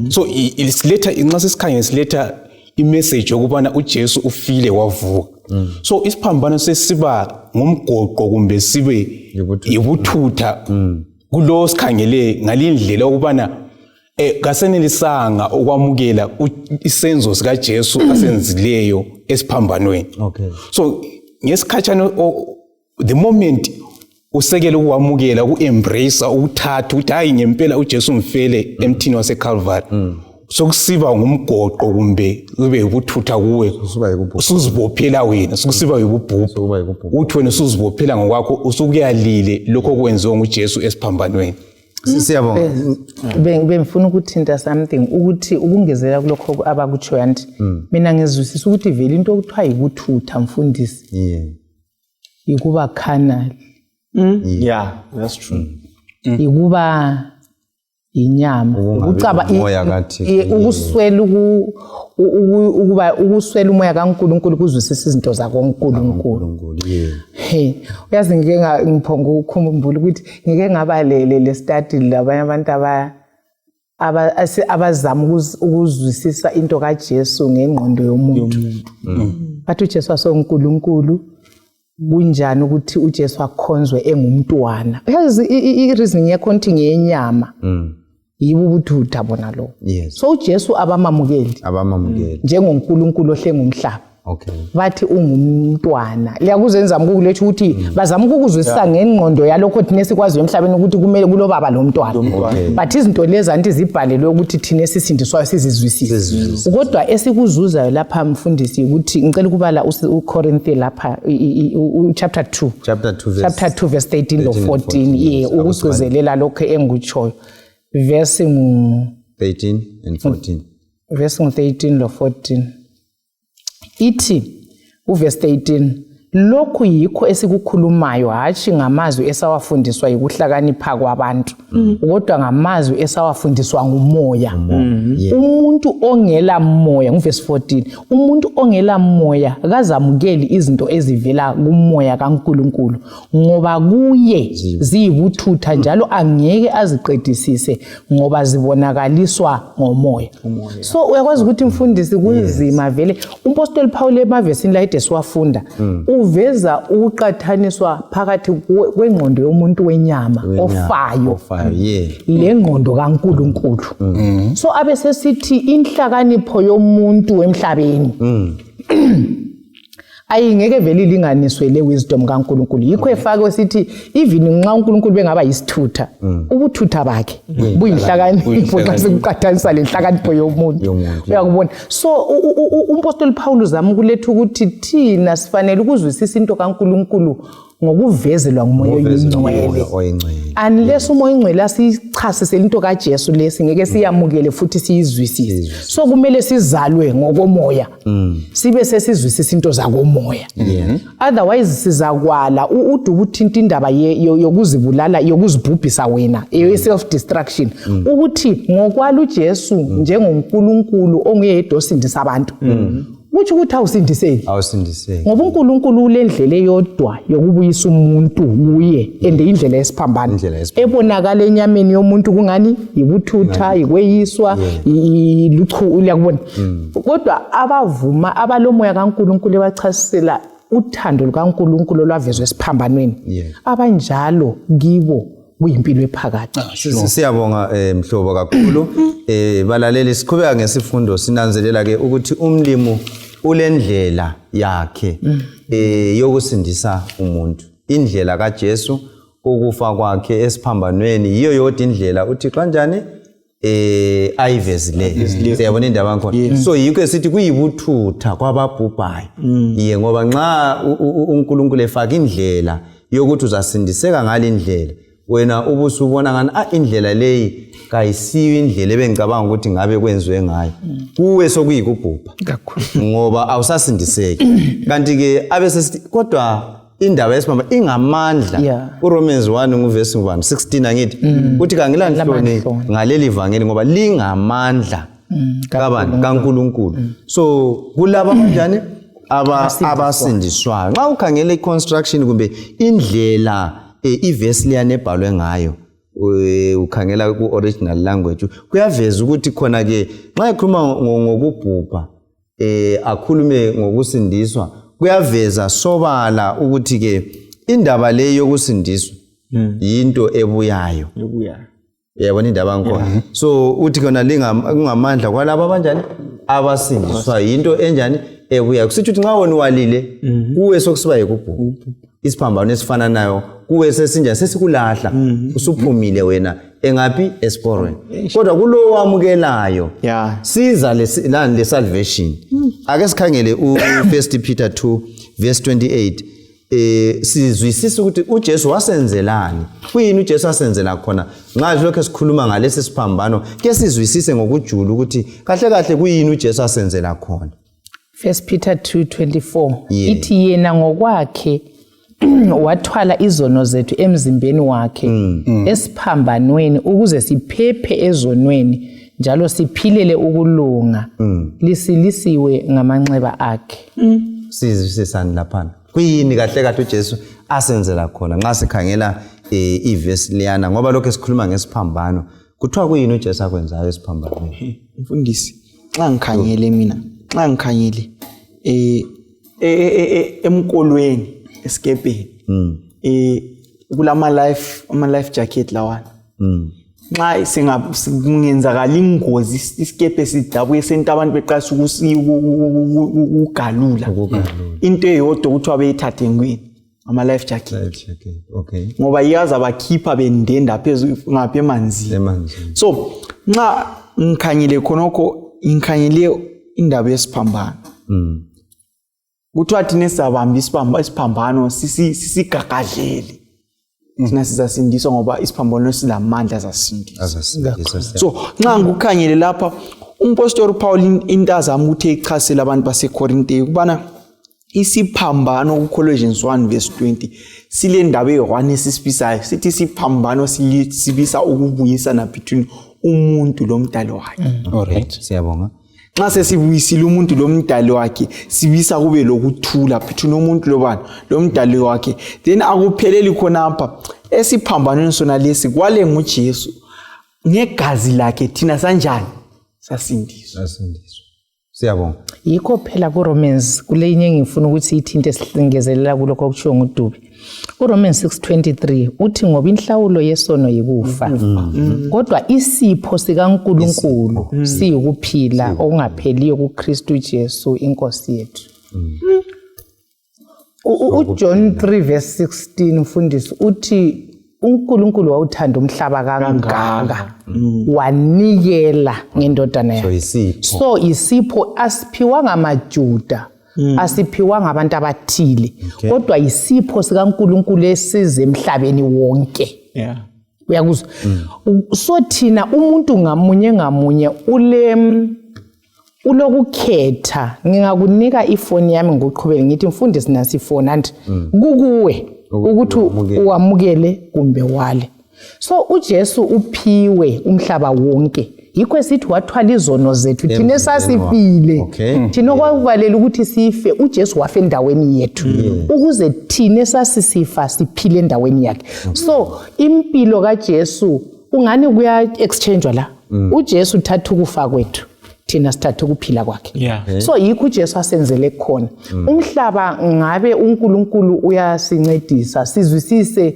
So isiletha nxa sisikhangele siletha imessage okubana uJesu ufile wavuka. So isiphambano sesiba ngumgoqo kumbe sibe yibuthutha kulo sikhangele ngalindlela ukubana kasenelisanga okwamukela isenzo sika Jesu asenzileyo esiphambanweni. Okay. So ngesikhatshana the moment usekele ukwamukela ukuembrace ukuthatha ukuthi hayi ngempela uJesu mfele emthini waseCalvary. Sokusiba ngumgoqo kumbe kube ubuthutha kuwe usuzibophela wena sokusiba ububhubhu uthi wena usuzibophela ngokwakho usukuyalile lokho kwenziwa nguJesu esiphambanweni. Siyabonga. Bengifuna ukuthinta something ukuthi ukungezela kulokho abakutsho yanti mina ngizwisisa ukuthi vele into okuthiwa yibuthutha mfundisi ikuba carnal. Yeah, that's true. Ikuba inyama ukucaba ukuswela ukuba ukuswela umoya kaNkulunkulu kuzwisisa izinto zakoNkulunkulu. Uyazi ngike ngiphonga ukukhumbula ukuthi ngike ngaba le study labanye abantu abazama ukuzwisisa into kaJesu ngengqondo yomuntu. Bathi uJesu wasoNkulunkulu kunjani ukuthi uJesu akhonzwe engumntwana. Yazi i-reason yakho nthi ngenyama. Yibo ubuthutha bona lo. So uJesu abamamukeli njengoNkulunkulu ohlenga umhlaba. Okay. Bathi ungumntwana. Liyakuzenza ukuletha ukuthi bazama ukuzwisisa ngengqondo yalokho thina sikwazi emhlabeni ukuthi kumele kulobaba lo mntwana. But izinto lezi anti zibhalelwe ukuthi thina sisindiswayo sizizwisise. Kodwa esikuzuzayo lapha mfundisi ukuthi ngicela ukubala uKorinthe lapha chapter 2 verse 13 lo 14 ukugcizelela lokho engutshoyo. Verse 13 and 14. Verse 13 lo 14. Ithi uverse 13 lokhu yikho esikukhulumayo hathi ngamazwi esawafundiswa yikuhlakanipha kwabantu kodwa ngamazwi esawafundiswa ngumoya. Umuntu ongela moya nguvesi 14 umuntu ongela moya akazamukeli izinto ezivela kumoya kaNkulunkulu ngoba kuye ziyibuthutha njalo angeke aziqedisise ngoba zibonakaliswa ngomoya. So uyakwazi ukuthi mfundisi kunzima vele umpostoli Paul emavesini la ide siwafunda uveza ukuqathaniswa phakathi kwengqondo yomuntu wenyama ofayo le ngqondo kaNkulunkulu. So abesesithi inhlakanipho yomuntu emhlabeni ayingeke vele ilinganiswe le wisdom kaNkulunkulu. Yikho efakwe sithi even nxa uNkulunkulu bengaba yisithutha ubuthutha bakhe buyinhlakanipho xa sikuqathanisa lenhlakanipho yomuntu. Uyakubona. So umpostoli Paul uzama ukuletha ukuthi thina sifanele ukuzwisisa into kaNkulunkulu ngokuvezelwa ngumoya oyingcwele. Unless umoya oyingcwele asichasisele into kaJesu lesi ngeke siyamukele futhi siyizwisise. So kumele sizalwe ngokomoya sibe sesizwisisa into zakomoya. Otherwise sizakwala uduba uthinta indaba yokuzibulala yokuzibhubhisa wena self destruction ukuthi ngokwala uJesu njengoNkulunkulu onguyedwa osindisa abantu. Kuthi ukuthi awusindiseki ngoba uNkulunkulu ulendlela eyodwa yokubuyisa umuntu kuye ende indlela yesiphambano ebonakala enyameni yomuntu kungani yibuthutha ikweyiswa uyakubona. Kodwa abavuma abalomoya kaNkulunkulu ebachasisela uthando lukaNkulunkulu olwavezwe esiphambanweni abanjalo kibo kuyimpilo ephakathi. Siyabonga mhlobo kakhulu. Balaleli siqhubeka ngesifundo sinanzelela ke ukuthi umlimo ulendlela yakhe yokusindisa umuntu. Indlela kaJesu ukufa kwakhe esiphambanweni yiyo yodwa indlela uthi kanjani ayivezile. Siyabona indaba yakhona. So yikho esithi kuyibuthutha kwababhubhayo. Ngoba nxa uNkulunkulu efaka indlela yokuthi uzasindiseka ngalindlela wena ubusubona ngani indlela leyi kayisiyo indlela ebengicabanga ukuthi ngabe kwenziwe ngayo kuwe sokuyikubhubha kakhulu ngoba awusasindiseki. Kanti ke abesesithi kodwa indaba yesiphamba ingamandla. uRomans 1 nguvesi 16 angithi uthi kangilanhloni ngaleli vangeli ngoba lingamandla kaNkulunkulu. So kulaba kanjani abasindiswayo nxa ukhangele iconstruction kumbe indlela ivesi liyane ebhalwe ngayo ukhangela ku original language kuyaveza ukuthi khona ke nxa ekhuluma ngokubhubha akhulume ngokusindiswa kuyaveza sobala ukuthi ke indaba le yokusindiswa into ebuyayo. Yabona indaba yakhona. So uthi khona lingamandla kwalabo abanjani abasindiswa into enjani ebuyayo. Kusithi nxa wona walile kuwe sokusiba yikubhubha isiphambano esifana nayo kuwe sesinjani sesikulahla usuphumile wena engapi esporweni. Kodwa kulo wamukelayo siza le salvation. Ake sikhangele u1 Peter 2 verse 28 sizwisisa ukuthi uJesu wasenzelani. Kuyini uJesu asenzela khona nxa lokho sikhuluma ngalesi siphambano ke sizwisise ngokujula ukuthi kahle kahle kuyini uJesu asenzela khona. 1 Peter 2:24 ithi yena ngokwakhe wathwala izono zethu emzimbeni wakhe esiphambanweni ukuze siphephe ezonweni njalo siphilele ukulunga lisilisiwe ngamanxeba akhe. Sizwisisani lapha kuyini kahle kahle uJesu asenzela khona nxa sikhangela ivesi liyana ngoba lokho esikhuluma ngesiphambano kuthiwa kuyini uJesu akwenzayo esiphambanweni. Mfundisi nxa ngikhangele emkolweni escape kulama life jacket lawana nxa singenzakala ingozi iscape sidabuye senta abantu beqasa ukugalula into eyodwa ukuthi abeyithathe ngweni ama life jacket. Ngoba iyaza bakhipha bendenda phezulu ngapha emanzini. So nxa ngikhangele khonokho ngikhangele indaba yesiphambano kuthiwa thina sabamba isiphambano sisigagadlele thina sizasindiswa ngoba isiphambano silamandla zasindiswa. So nxa ngikukhangele lapha umpostoli Paul intazama ukuthi eyichasela abantu baseKorinte ukubana isiphambano ku-Colossians 1:20 sile ndaba eyi-1 esisibisayo sithi isiphambano sibisa ukubuyisana between umuntu lo mdali wakhe. Alright. Siyabonga. Xa sesibuyisile umuntu lo mdali wakhe sibisa kube lokuthula between umuntu lo mdali wakhe. Then akupheleli khonapha esiphambanweni sona lesi kwale nguJesu ngegazi lakhe thina sanjani sasindiswa. Siyabonga. Yikho phela kuRomans kule inye ngifuna ukuthi ithinte esihlingezelela kulokho okutshiwo nguDubi. kuRomans 6:23 uthi ngoba inhlawulo yesono yikufa. Kodwa isipho sikaNkulunkulu siyikuphila okungapheliyo kuKristu Jesu inkosi yethu. uJohn 3:16 mfundisi uthi uNkulunkulu wawuthanda umhlaba kangaka wanikela ngendodana yakhe. So isipho asiphiwanga amaJuda, asiphiwanga abantu abathile, kodwa isipho sikaNkulunkulu esize emhlabeni wonke. Yeah. Uyakuzwa? So thina umuntu ngamunye ulokukhetha. Ngingakunika ifoni yami ngoqhubele ngithi mfundisi nasi ifoni anti kukuwe ukuthi uwamukele kumbe wale. So uJesu uphiwe umhlaba wonke. Yikho esithi wathwala izono zethu thina esasifile. Thina kwakuvalela ukuthi sife uJesu wafa endaweni yethu ukuze thina esasisifa siphile endaweni yakhe. So impilo kaJesu ungani kuya exchangewa la. uJesu uthatha ukufa kwethu thina sithatha ukuphila kwakhe. So yikho uJesu asenzele khona. Umhlaba ngabe uNkulunkulu uyasincedisa sizwisise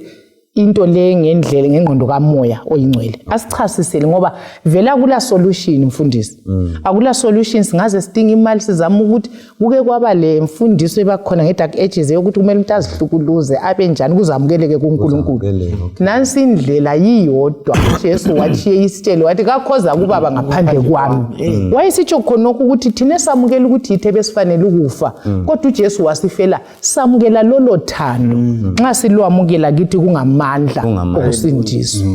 into le ngendlela ngengqondo kamoya oyingcwele. Asichasisele ngoba vela kula solution mfundisi. Akula solutions ngaze sidinga imali sizama ukuthi kuke kwaba le mfundiso ebakhona ngedark ages yokuthi kumele umuntu azihlukuluze abe njani kuzamukeleke kuNkulunkulu. Nansi indlela yiyodwa uJesu wathi isitshelo wathi kakhoza kubaba ngaphandle kwami. Wayesitsho khona ukuthi thina samukela ukuthi yithe besifanele ukufa kodwa uJesu wasifela samukela lolo thando. Nxa silwamukela kithi kungamandla okusindiswa.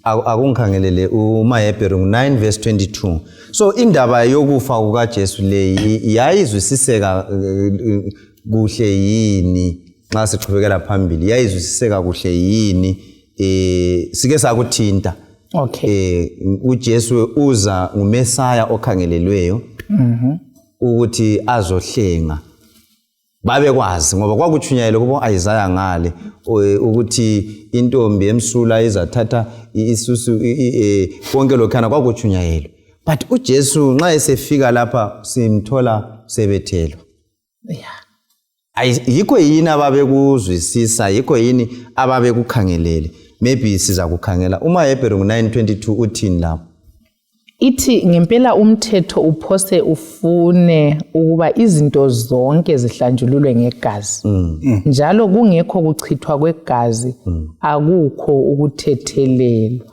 Akungikhangelele uMahebheru 9:22. So indaba yokufa kukaJesu le yayizwisiseka kuhle yini nxa siqhubekela phambili yayizwisiseka kuhle yini sike sakuthinta. uJesu uza uMesaya okhangelelweyo ukuthi azohlenga babekwazi ngoba kwakutshunyayelwe kubo Isaiah ngale ukuthi intombi emsula izathatha isusu konke lokhana kwakutshunyayelwe. But uJesu nxa esefika lapha simthola sebethelwa. Yikho yini ababekuzwisisa, yikho yini ababekukhangelele. Maybe siza kukhangela uMahebheru 9:22 uthini lapho? Ithi ngempela umthetho uphose ufune ukuba izinto zonke zihlanjululwe ngegazi. Njalo kungekho kuchithwa kwegazi akukho ukuthethelelwa.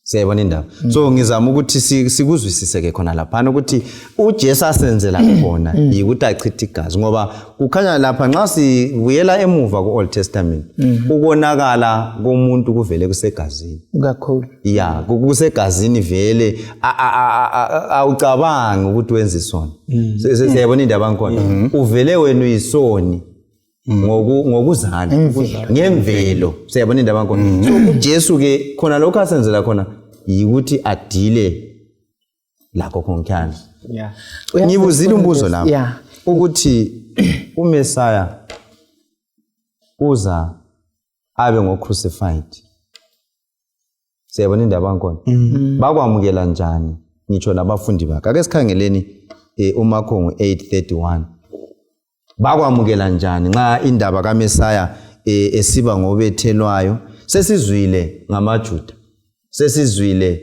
Siyabona indaba. So ngizama ukuthi sikuzwisise ke khona lapha ukuthi uJesu asenzela khona yikuthi achithe igazi ngoba kukhanya lapha nxa sibuyela emuva ku-Old Testament ukonakala komuntu kuvele kusegazini. Kakhulu. Yeah, kusegazini vele awucabangi ukuthi wenza isoni. Siyabona indaba ngikhona. Uvele wena uyisoni. Ngokuzana ngemvelo siyabona indaba ngikhona. So uJesu ke khona lokho asenzela khona yikuthi adile lakho konkhana. Ngibuzile umbuzo lapho ukuthi uMesaya uza abe ngo-crucified. Siyabona indaba ngikhona. Bakwamukela njani ngitsho nabafundi bakhe. Ake sikhangeleni uMakhongo 8:31. Bakwamukela njani nxa indaba kaMesaya esiba ngobethelwayo sesizwile ngamaJuda sesizwile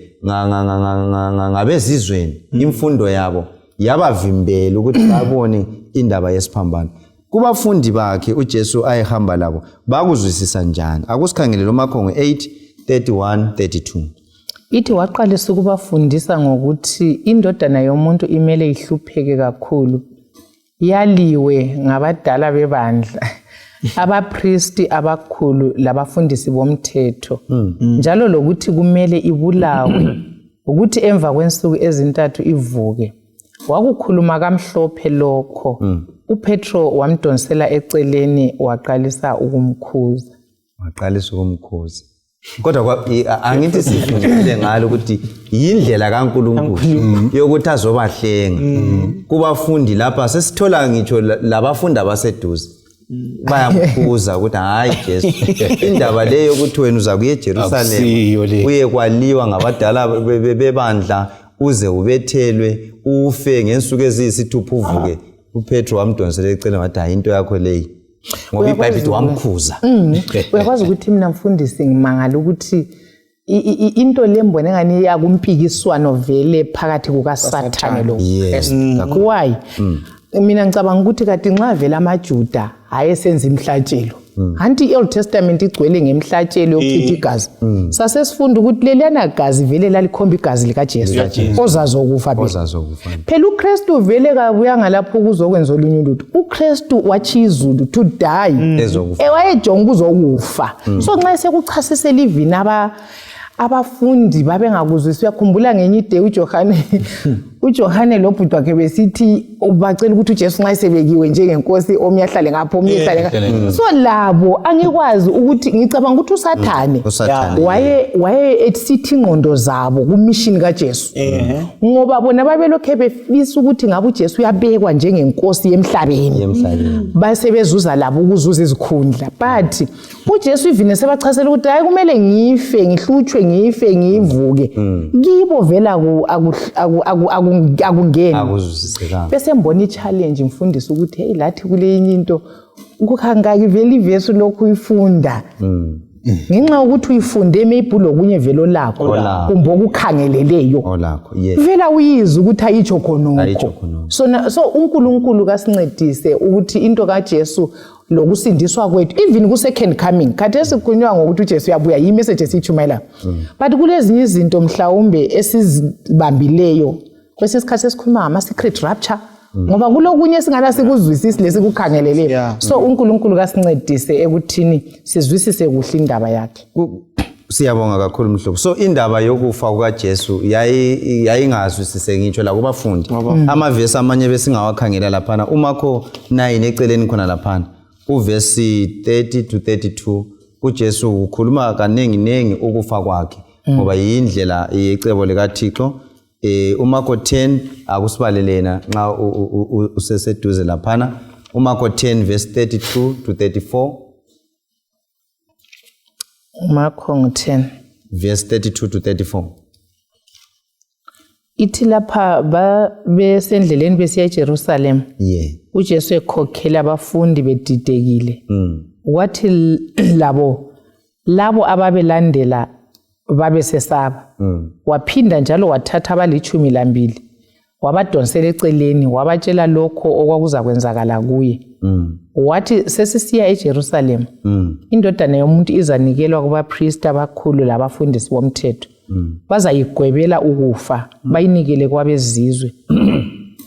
ngabezizweni imfundo yabo yabavimbela ukuthi babone indaba yesiphambano. Kubafundi bakhe uJesu ayehamba labo bakuzwisisa njani? Akusikhangelele uMakhongo 8:31-32. Ithi waqalisa ukubafundisa ngokuthi indodana yomuntu imele ihlupheke kakhulu, yaliwe ngabadala bebandla, abapristi abakhulu labafundisi bomthetho, njalo lokuthi kumele ibulawe, ukuthi emva kwensuku ezintathu ivuke. Wakukhuluma kamhlophe lokho uPetro wamdonsela eceleni waqalisa ukumkhuza. Kodwa angithi sifundile ngalo ukuthi yindlela kaNkulunkulu yokuthi azobahlenga. Kubafundi lapha sesithola ngitsho labafundi abaseduze bayamkhuza ukuthi hayi Jesu indaba leyo ukuthi wena uza kuye eJerusalem uye kwaliwa ngabadala bebandla uze ubethelwe ufe ngensuku eziyisithupha uvuke. uPetro wamdonsela eceleni wathi hayi into yakho leyi ngoba iBhayibheli wamkhuza. Uyakwazi ukuthi mina mfundisi ngimangala ukuthi into lembone ngani yakumpikiswano vele phakathi kukaSathane lo Kristu. Why? Mina ngicabanga ukuthi kati nxa vele amaJuda ayesenza imhlatshelo. Anti iOld Testament igcwele ngemhlatshelo yokuchitha igazi. Sasesifunda ukuthi leliyana gazi vele lalikhomba igazi likaJesu ozazokufa phela. Phela uKristu vele kabuya ngalapho ukuzokwenza olunye ulutho. uKristu wachi izulu to die. Ewayejonga ukuzokufa. So nxa sekuchasisela ivini abafundi babengakuzwisisa. Uyakhumbula ngenye ide uJohane lobhuti wakhe besithi ubacela ukuthi uJesu nxa esebekiwe njengenkosi omyahlale ngapho omyahlale ngapho. So labo angikwazi ukuthi ngicabanga ukuthi uSathane waye etsithi ingqondo zabo kumission kaJesu. Ngoba bona babelokhe befisa ukuthi ngabe uJesu uyabekwa njengenkosi emhlabeni. Basebezuza labo ukuzuza izikhundla. But uJesu ivine sebachasela ukuthi hayi kumele ngife ngihlutshwe ngife ngivuke. Kibo vela akungeni bese mbona ichallenge mfundisi ukuthi hey lathi kule into ukukhangaki vele ivesi lokhu uyifunda ngenxa ukuthi uyifunde maybe lokunye velo lakho kumbe ukukhangeleleyo vela uyizi ukuthi ayitsho khonokho. So uNkulunkulu kasincedise ukuthi into kaJesu lokusindiswa kwethu even ku second coming kade sikhulunywa ngokuthi uJesu uyabuya yimessage esichumayela. But kulezinye izinto mhlawumbe esizibambileyo kwesikhathi esikhuluma ngama secret rapture ngoba kulokunye singana sikuzwisisi lesikukhangelele. So uNkulunkulu kasincedise ekuthini sizwisise kuhle indaba yakhe. Siyabonga kakhulu mhlobo. So indaba yokufa kukaJesu yayingazwisise ngitsho la kubafundi. Amavesi amanye besingawakhangela laphana uMakho 9 eceleni khona laphana uvesi 30 to 32 uJesu ukhuluma kanengi ukufa kwakhe ngoba yindlela yecebo likaThixo. uMakho 10 akusibalelena nxa useseduze laphana uMakho 10 verse 32 to 34. uMakho 10 verse 32 to 34. Ithi lapha besendleleni besiya eJerusalem. uJesu ekhokhela abafundi bedidekile. Wathi labo ababelandela babesesaba. Waphinda njalo wathatha abali12 wabadonsela eceleni wabatshela lokho okwakuza kwenzakala kuye. Wathi sesisiya eJerusalem indodana yomuntu izanikelwa kubapriest abakhulu labafundisi bomthetho. Bazayigwebela ukufa bayinikele kwabezizwe.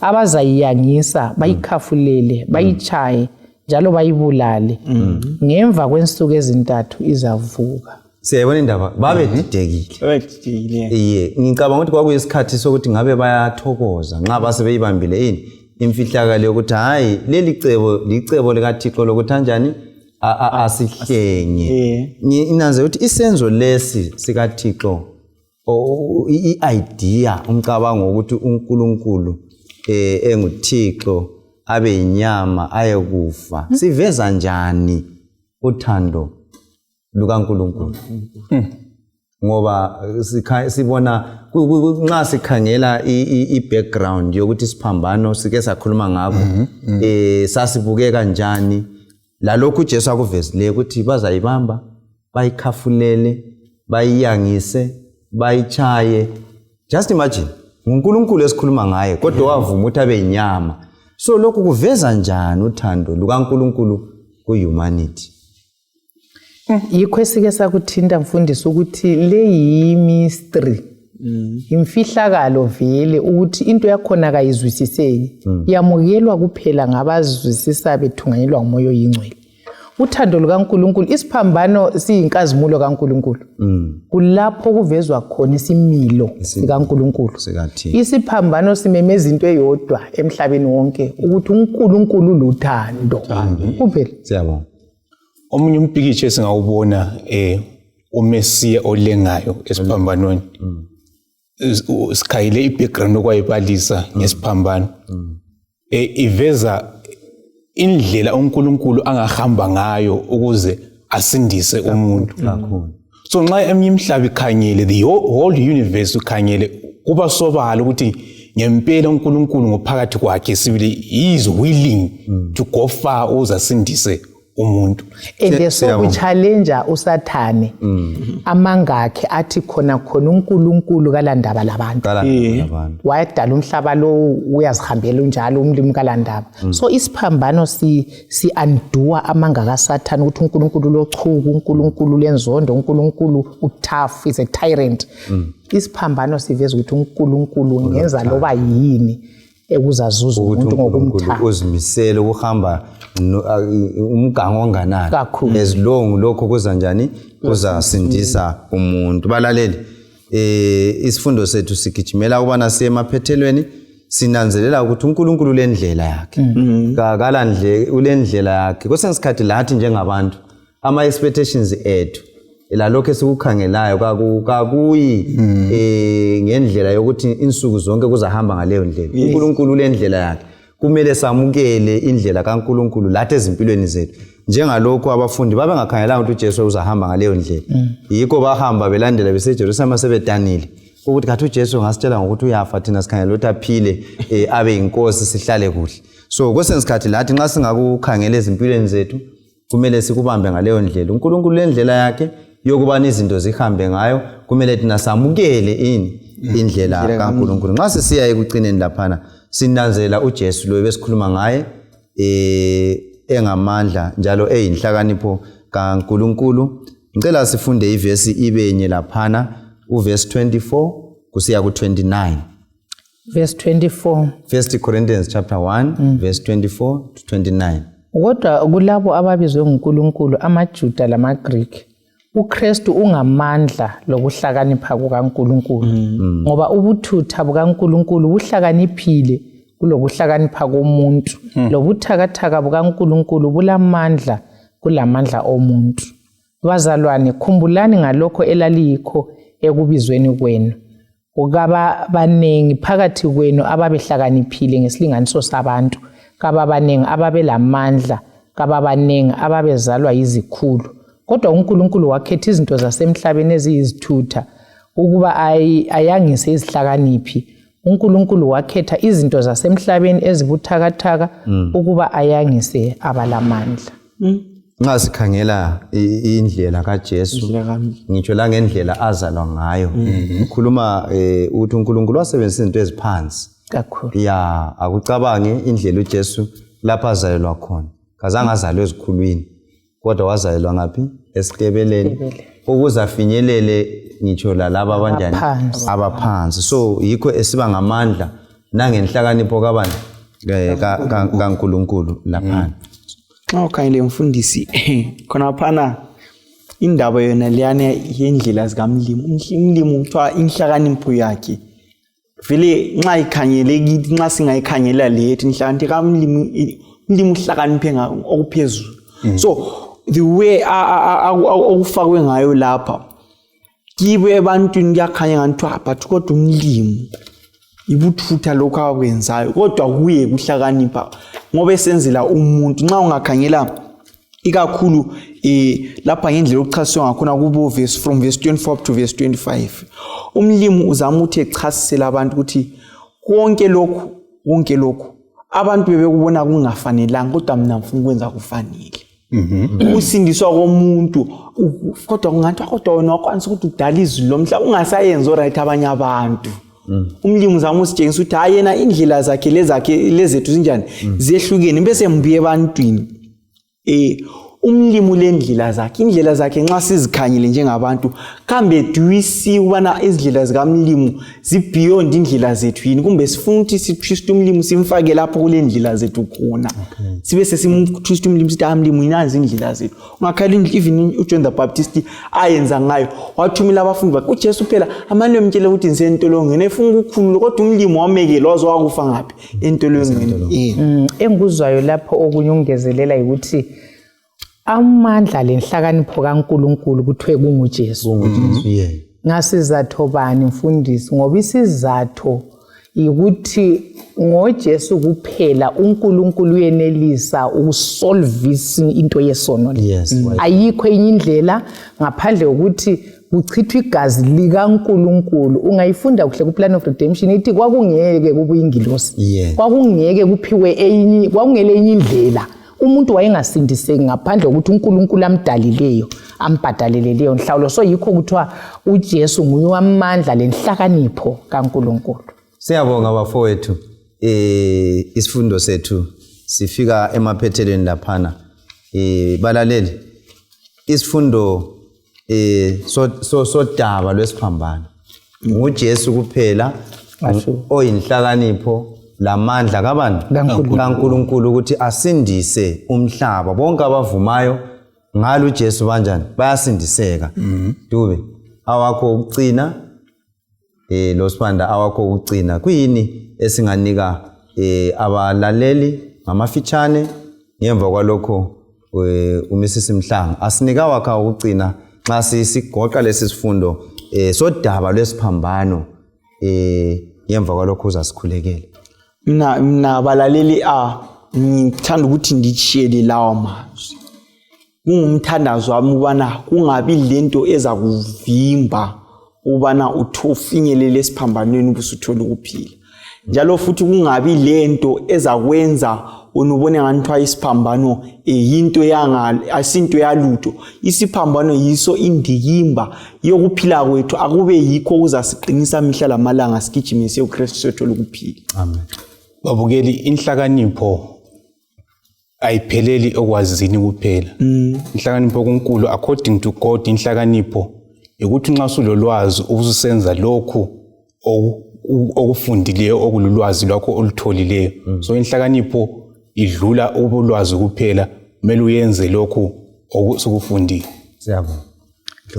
Abazayiyangisa bayikhafulele bayichaye njalo bayibulale. Ngemva kwensuku ezintathu izavuka. Siyabona indaba babedidekile. Ngicabanga ukuthi kwakuyisikhathi sokuthi ngabe bayathokoza nxa basebeyibambile imfihlakalo yokuthi hayi leli licebo likaThixo lokuthi kanjani asihlenge. Inanze ukuthi isenzo lesi sikaThixo i-idea umcabango ukuthi uNkulunkulu enguThixo abe inyama ayekufa siveza njani uthando lukaNkulunkulu. Ngoba sibona nxa sikhangela i-background yokuthi isiphambano sike sakhuluma ngabo sasibuke kanjani lalokhu uJesu akuvezile ukuthi bazayibamba bayikhafulele bayiyangise bayichaye. Just imagine uNkulunkulu esikhuluma ngaye kodwa wavuma ukuthi abe inyama. So lokhu kuveza njani uthando lukaNkulunkulu ku-humanity. Yikho esike sakuthinta mfundisi ukuthi le yimystery. Imfihlakalo vele ukuthi into yakhona kayizwisiseki. Yamukelwa kuphela ngabazwisisa bethunganyelwa ngumoya oyingcwele. uthando lukaNkulunkulu isiphambano siyinkazimulo kaNkulunkulu kulapho kuvezwa khona isimilo sikaNkulunkulu isiphambano simemeza into eyodwa emhlabeni wonke ukuthi uNkulunkulu luthando kuphela siyabonga omunye umpikitshe singawubona uMesiya olengayo esiphambanweni sikhayile ibackground okwayibalisa ngesiphambano iveza indlela uNkulunkulu angahamba ngayo ukuze asindise umuntu so nxa eminye imihlaba ikhanyele the whole universe ukhanyele kuba sobala ukuthi ngempela uNkulunkulu ngophakathi kwakhe sibili he is willing to go far ukuze asindise umuntu so kuchallenge usathane amangakhe athi khona uNkulunkulu kalandaba labantu wayedala umhlaba lo uyazihambela unjalo umlimi kalandaba so isiphambano si andua amanga kaSathane ukuthi uNkulunkulu lochuku uNkulunkulu lenzondo uNkulunkulu utough is a tyrant isiphambano siveza ukuthi uNkulunkulu ngenza loba yini ekuzazuza umuntu ngokumthanda uzimisele ukuhamba umgango onganani as long lokho kuza njani kuzasindisa umuntu balaleli isifundo sethu sigijimela ukubana siye emaphethelweni sinanzelela ukuthi uNkulunkulu lendlela yakhe kakala ndle ulendlela yakhe kwesingesikhathi lathi njengabantu ama expectations ethu lalokho esikukhangelayo kakuyi ngendlela yokuthi insuku zonke kuzahamba ngaleyo ndlela uNkulunkulu lendlela yakhe kumele samukele indlela kaNkulunkulu lathi ezimpilweni zethu njengalokho abafundi babengakhangelanga ukuthi uJesu uzahamba ngaleyo ndlela yikho bahamba belandela beseJerusalem sebedanile ukuthi kathi uJesu ngasitshela ngokuthi uyafa thina sikhangela ukuthi aphile abe inkosi sihlale kuhle so kwesensikhathi lathi nxa singakukhangela ezimpilweni zethu kumele sikubambe ngaleyo ndlela uNkulunkulu lendlela yakhe yokuba izinto zihambe ngayo kumele thina samukele indlela kaNkulunkulu nxa sisiya ekucineni laphana sinanzela uJesu lo besikhuluma ngaye engamandla njalo eyinhlakanipho kaNkulunkulu ngicela sifunde ivesi ibenye laphana uverse 24 kusiya ku29 verse 24 1 Corinthians chapter 1 verse 24 to 29 kodwa kulabo ababizwe nguNkulunkulu amaJuda lamaGreek uKristu ungamandla lokuhlakanipha kukaNkulunkulu ngoba ubuthutha bukaNkulunkulu buhlakaniphile kulokuhlakanipha komuntu lobuthakathaka bukaNkulunkulu bulamandla kulamandla omuntu bazalwane khumbulani ngalokho elaliyikho ekubizweni kwenu ukaba baningi phakathi kwenu ababehlakaniphile ngesilinganiso sabantu kaba baningi ababelamandla kaba baningi ababezalwa yizikhulu kodwa uNkulunkulu wakhetha izinto zasemhlabeni eziyizithutha ukuba ayangise izihlakaniphi uNkulunkulu wakhetha izinto zasemhlabeni ezibuthakathaka ukuba ayangise abalamandla nxa sikhangela indlela kaJesu ngitsho la ngendlela azalwa ngayo ukhuluma ukuthi uNkulunkulu wasebenzisa izinto eziphansi kakhulu ya akucabange indlela uJesu lapha azalelwa khona kazange azalwe ezikhulwini kodwa wazalelwa ngaphi esitebeleni ukuze afinyelele ngitsho lalabo abanjani abaphansi so yikho esiba ngamandla nangenhlakanipho kabani kaNkulunkulu laphana xa ukhangele mfundisi khona phana indaba yona leyana yendlela zikaMlimi umlimi uthiwa inhlakanipho yakhe vele nxa ikhangele kithi nxa singayikhangela lethu inhlakanipho kaMlimi umlimi uhlakaniphe okuphezulu so the way okufakwe ngayo lapha kibe ebantwini kuyakhanya nganthiwa but kodwa umlimi ibuthutha lokho akwenzayo kodwa kuye kuhlakanipha ngoba esenzela umuntu nxa ungakhangela ikakhulu lapha ngendlela okuchasiswa ngakhona kubo verse from verse 24 to verse 25 umlimi uzama ukuthi echasisela abantu ukuthi konke lokhu abantu bebekubona kungafanelanga kodwa mina ngifuna ukwenza kufanele usindiswa komuntu kodwa kungathiwa kodwa wena wakwanisa ukuthi udala izwi lomhlaba ungasayenza oright abanye abantu umlimi uzama usitshengisa ukuthi hayi yena indlela zakhe lezethu zinjani zehlukene bese mbiye ebantwini umlimi ulendlela zakhe, indlela zakhe nxa sizikhanyile njengabantu, kambe do we see ubana izindlela zikamlimi zi-beyond indlela zethu yini, kumbe sifuna ukuthi sitwist umlimi simfake lapho kule ndlela zethu khona, sibe sesimtwist umlimi sithi mlimi inazi indlela zethu. Ungakhali even uJohn the Baptist ayenza ngayo, wathumela abafundi bakhe uJesu phela amanye emtshela ukuthi nisentolongweni efuna ukukhulula, kodwa umlimi wamekela waze wakufa ngaphi entolongweni. Enguzwayo lapho okunye ungezelela ukuthi amandla lenhlakanipho kaNkuluNkulu kuthiwe kunguJesu. Ngasizatho bani mfundisi? Ngoba isizatho ukuthi ngoJesu kuphela uNkulunkulu uyenelisa ukusolvisa into yesono. Ayikho enye indlela ngaphandle kokuthi kuchithwa igazi likaNkulunkulu. Ungayifunda kuhle kuPlan of Redemption ithi kwakungeke kube ingilosi, kwakungeke kuphiwe enye, kwakungele enye indlela umuntu wayengasindiseki ngaphandle kokuthi uNkulunkulu amdalileyo ambhadalele leyo nhlawulo. So yikho kuthiwa uJesu nguye wamandla lenhlakanipho kaNkulunkulu. Siyabonga bafowethu, isifundo sethu sifika emaphethelweni laphana. Balaleli, isifundo sodaba lwesiphambano nguJesu kuphela oyinhlakanipho lamandla kabani kaNkulunkulu ukuthi asindise umhlaba. Bonke abavumayo ngalo uJesu banjani bayasindiseka. Dube awakho ukugcina lo sibanda awakho ukugcina kuyini esinganika abalaleli ngamafitshane ngemva kwalokho uMrs Mhlanga asinika wakha ukugcina xa sisigoqa lesi sifundo sodaba lwesiphambano ngemva kwalokho uzasikhulekela. Mina balaleli ngithanda ukuthi ndichiyele lawo mazwi. Kungumthandazo wami ubana kungabi lento eza kuvimba ubana uthofinyelele esiphambanweni ubusuthola ukuphila. Njalo futhi kungabi lento eza kwenza unubone nganthiwa isiphambano yinto asinto yalutho. Isiphambano yiso indikimba yokuphila kwethu, akube yikho uzasiqinisa mihla lamalanga sigijimise uKristu sothola ukuphila. Amen. Babukeli, inhlakanipho ayipheleli okwazini kuphela. Inhlakanipho kuNkulunkulu according to God, inhlakanipho ukuthi nxa usulolwazi ubusenza lokhu okufundileyo okululwazi lwakho olutholileyo. So inhlakanipho idlula ubulwazi kuphela, kumele uyenze lokhu okusukufundile. Siyabonga.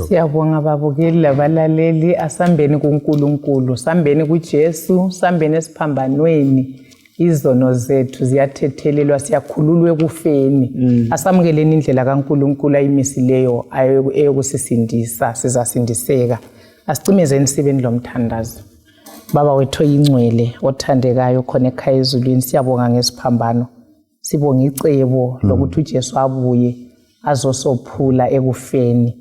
Siyabonga babukeli labalaleli, asambeni kuNkulunkulu, sambeni kuJesu, sambeni esiphambanweni. Izono zethu ziyathethelelwa, siyakhululwa ekufeni. Asamukeleni indlela kaNkulunkulu ayimisileyo eyokusisindisa, sizasindiseka. Asicimezeni sibeni lomthandazo. Baba wethu oyingcwele othandekayo khona ekhaya ezulwini, siyabonga ngesiphambano, sibonga icebo lokuthi uJesu abuye azosophula ekufeni.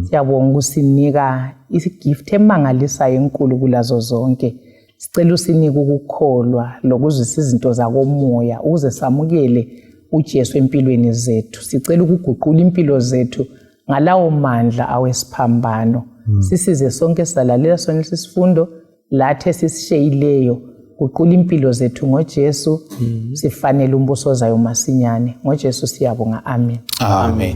Siyabonga ukusinika isigift emangalisayo enkulu kulazo zonke. Sicela usinike ukukholwa lokuzwisisa izinto zakomoya ukuze samukele uJesu empilweni zethu. Sicela ukuguqula impilo zethu ngalawo mandla awesiphambano. Sisize sonke salalela sona lesifundo lathi esisisheyileyo, guqula impilo zethu ngoJesu, sifanele umbuso zayo masinyane. ngoJesu siyabonga. Amen. Amen.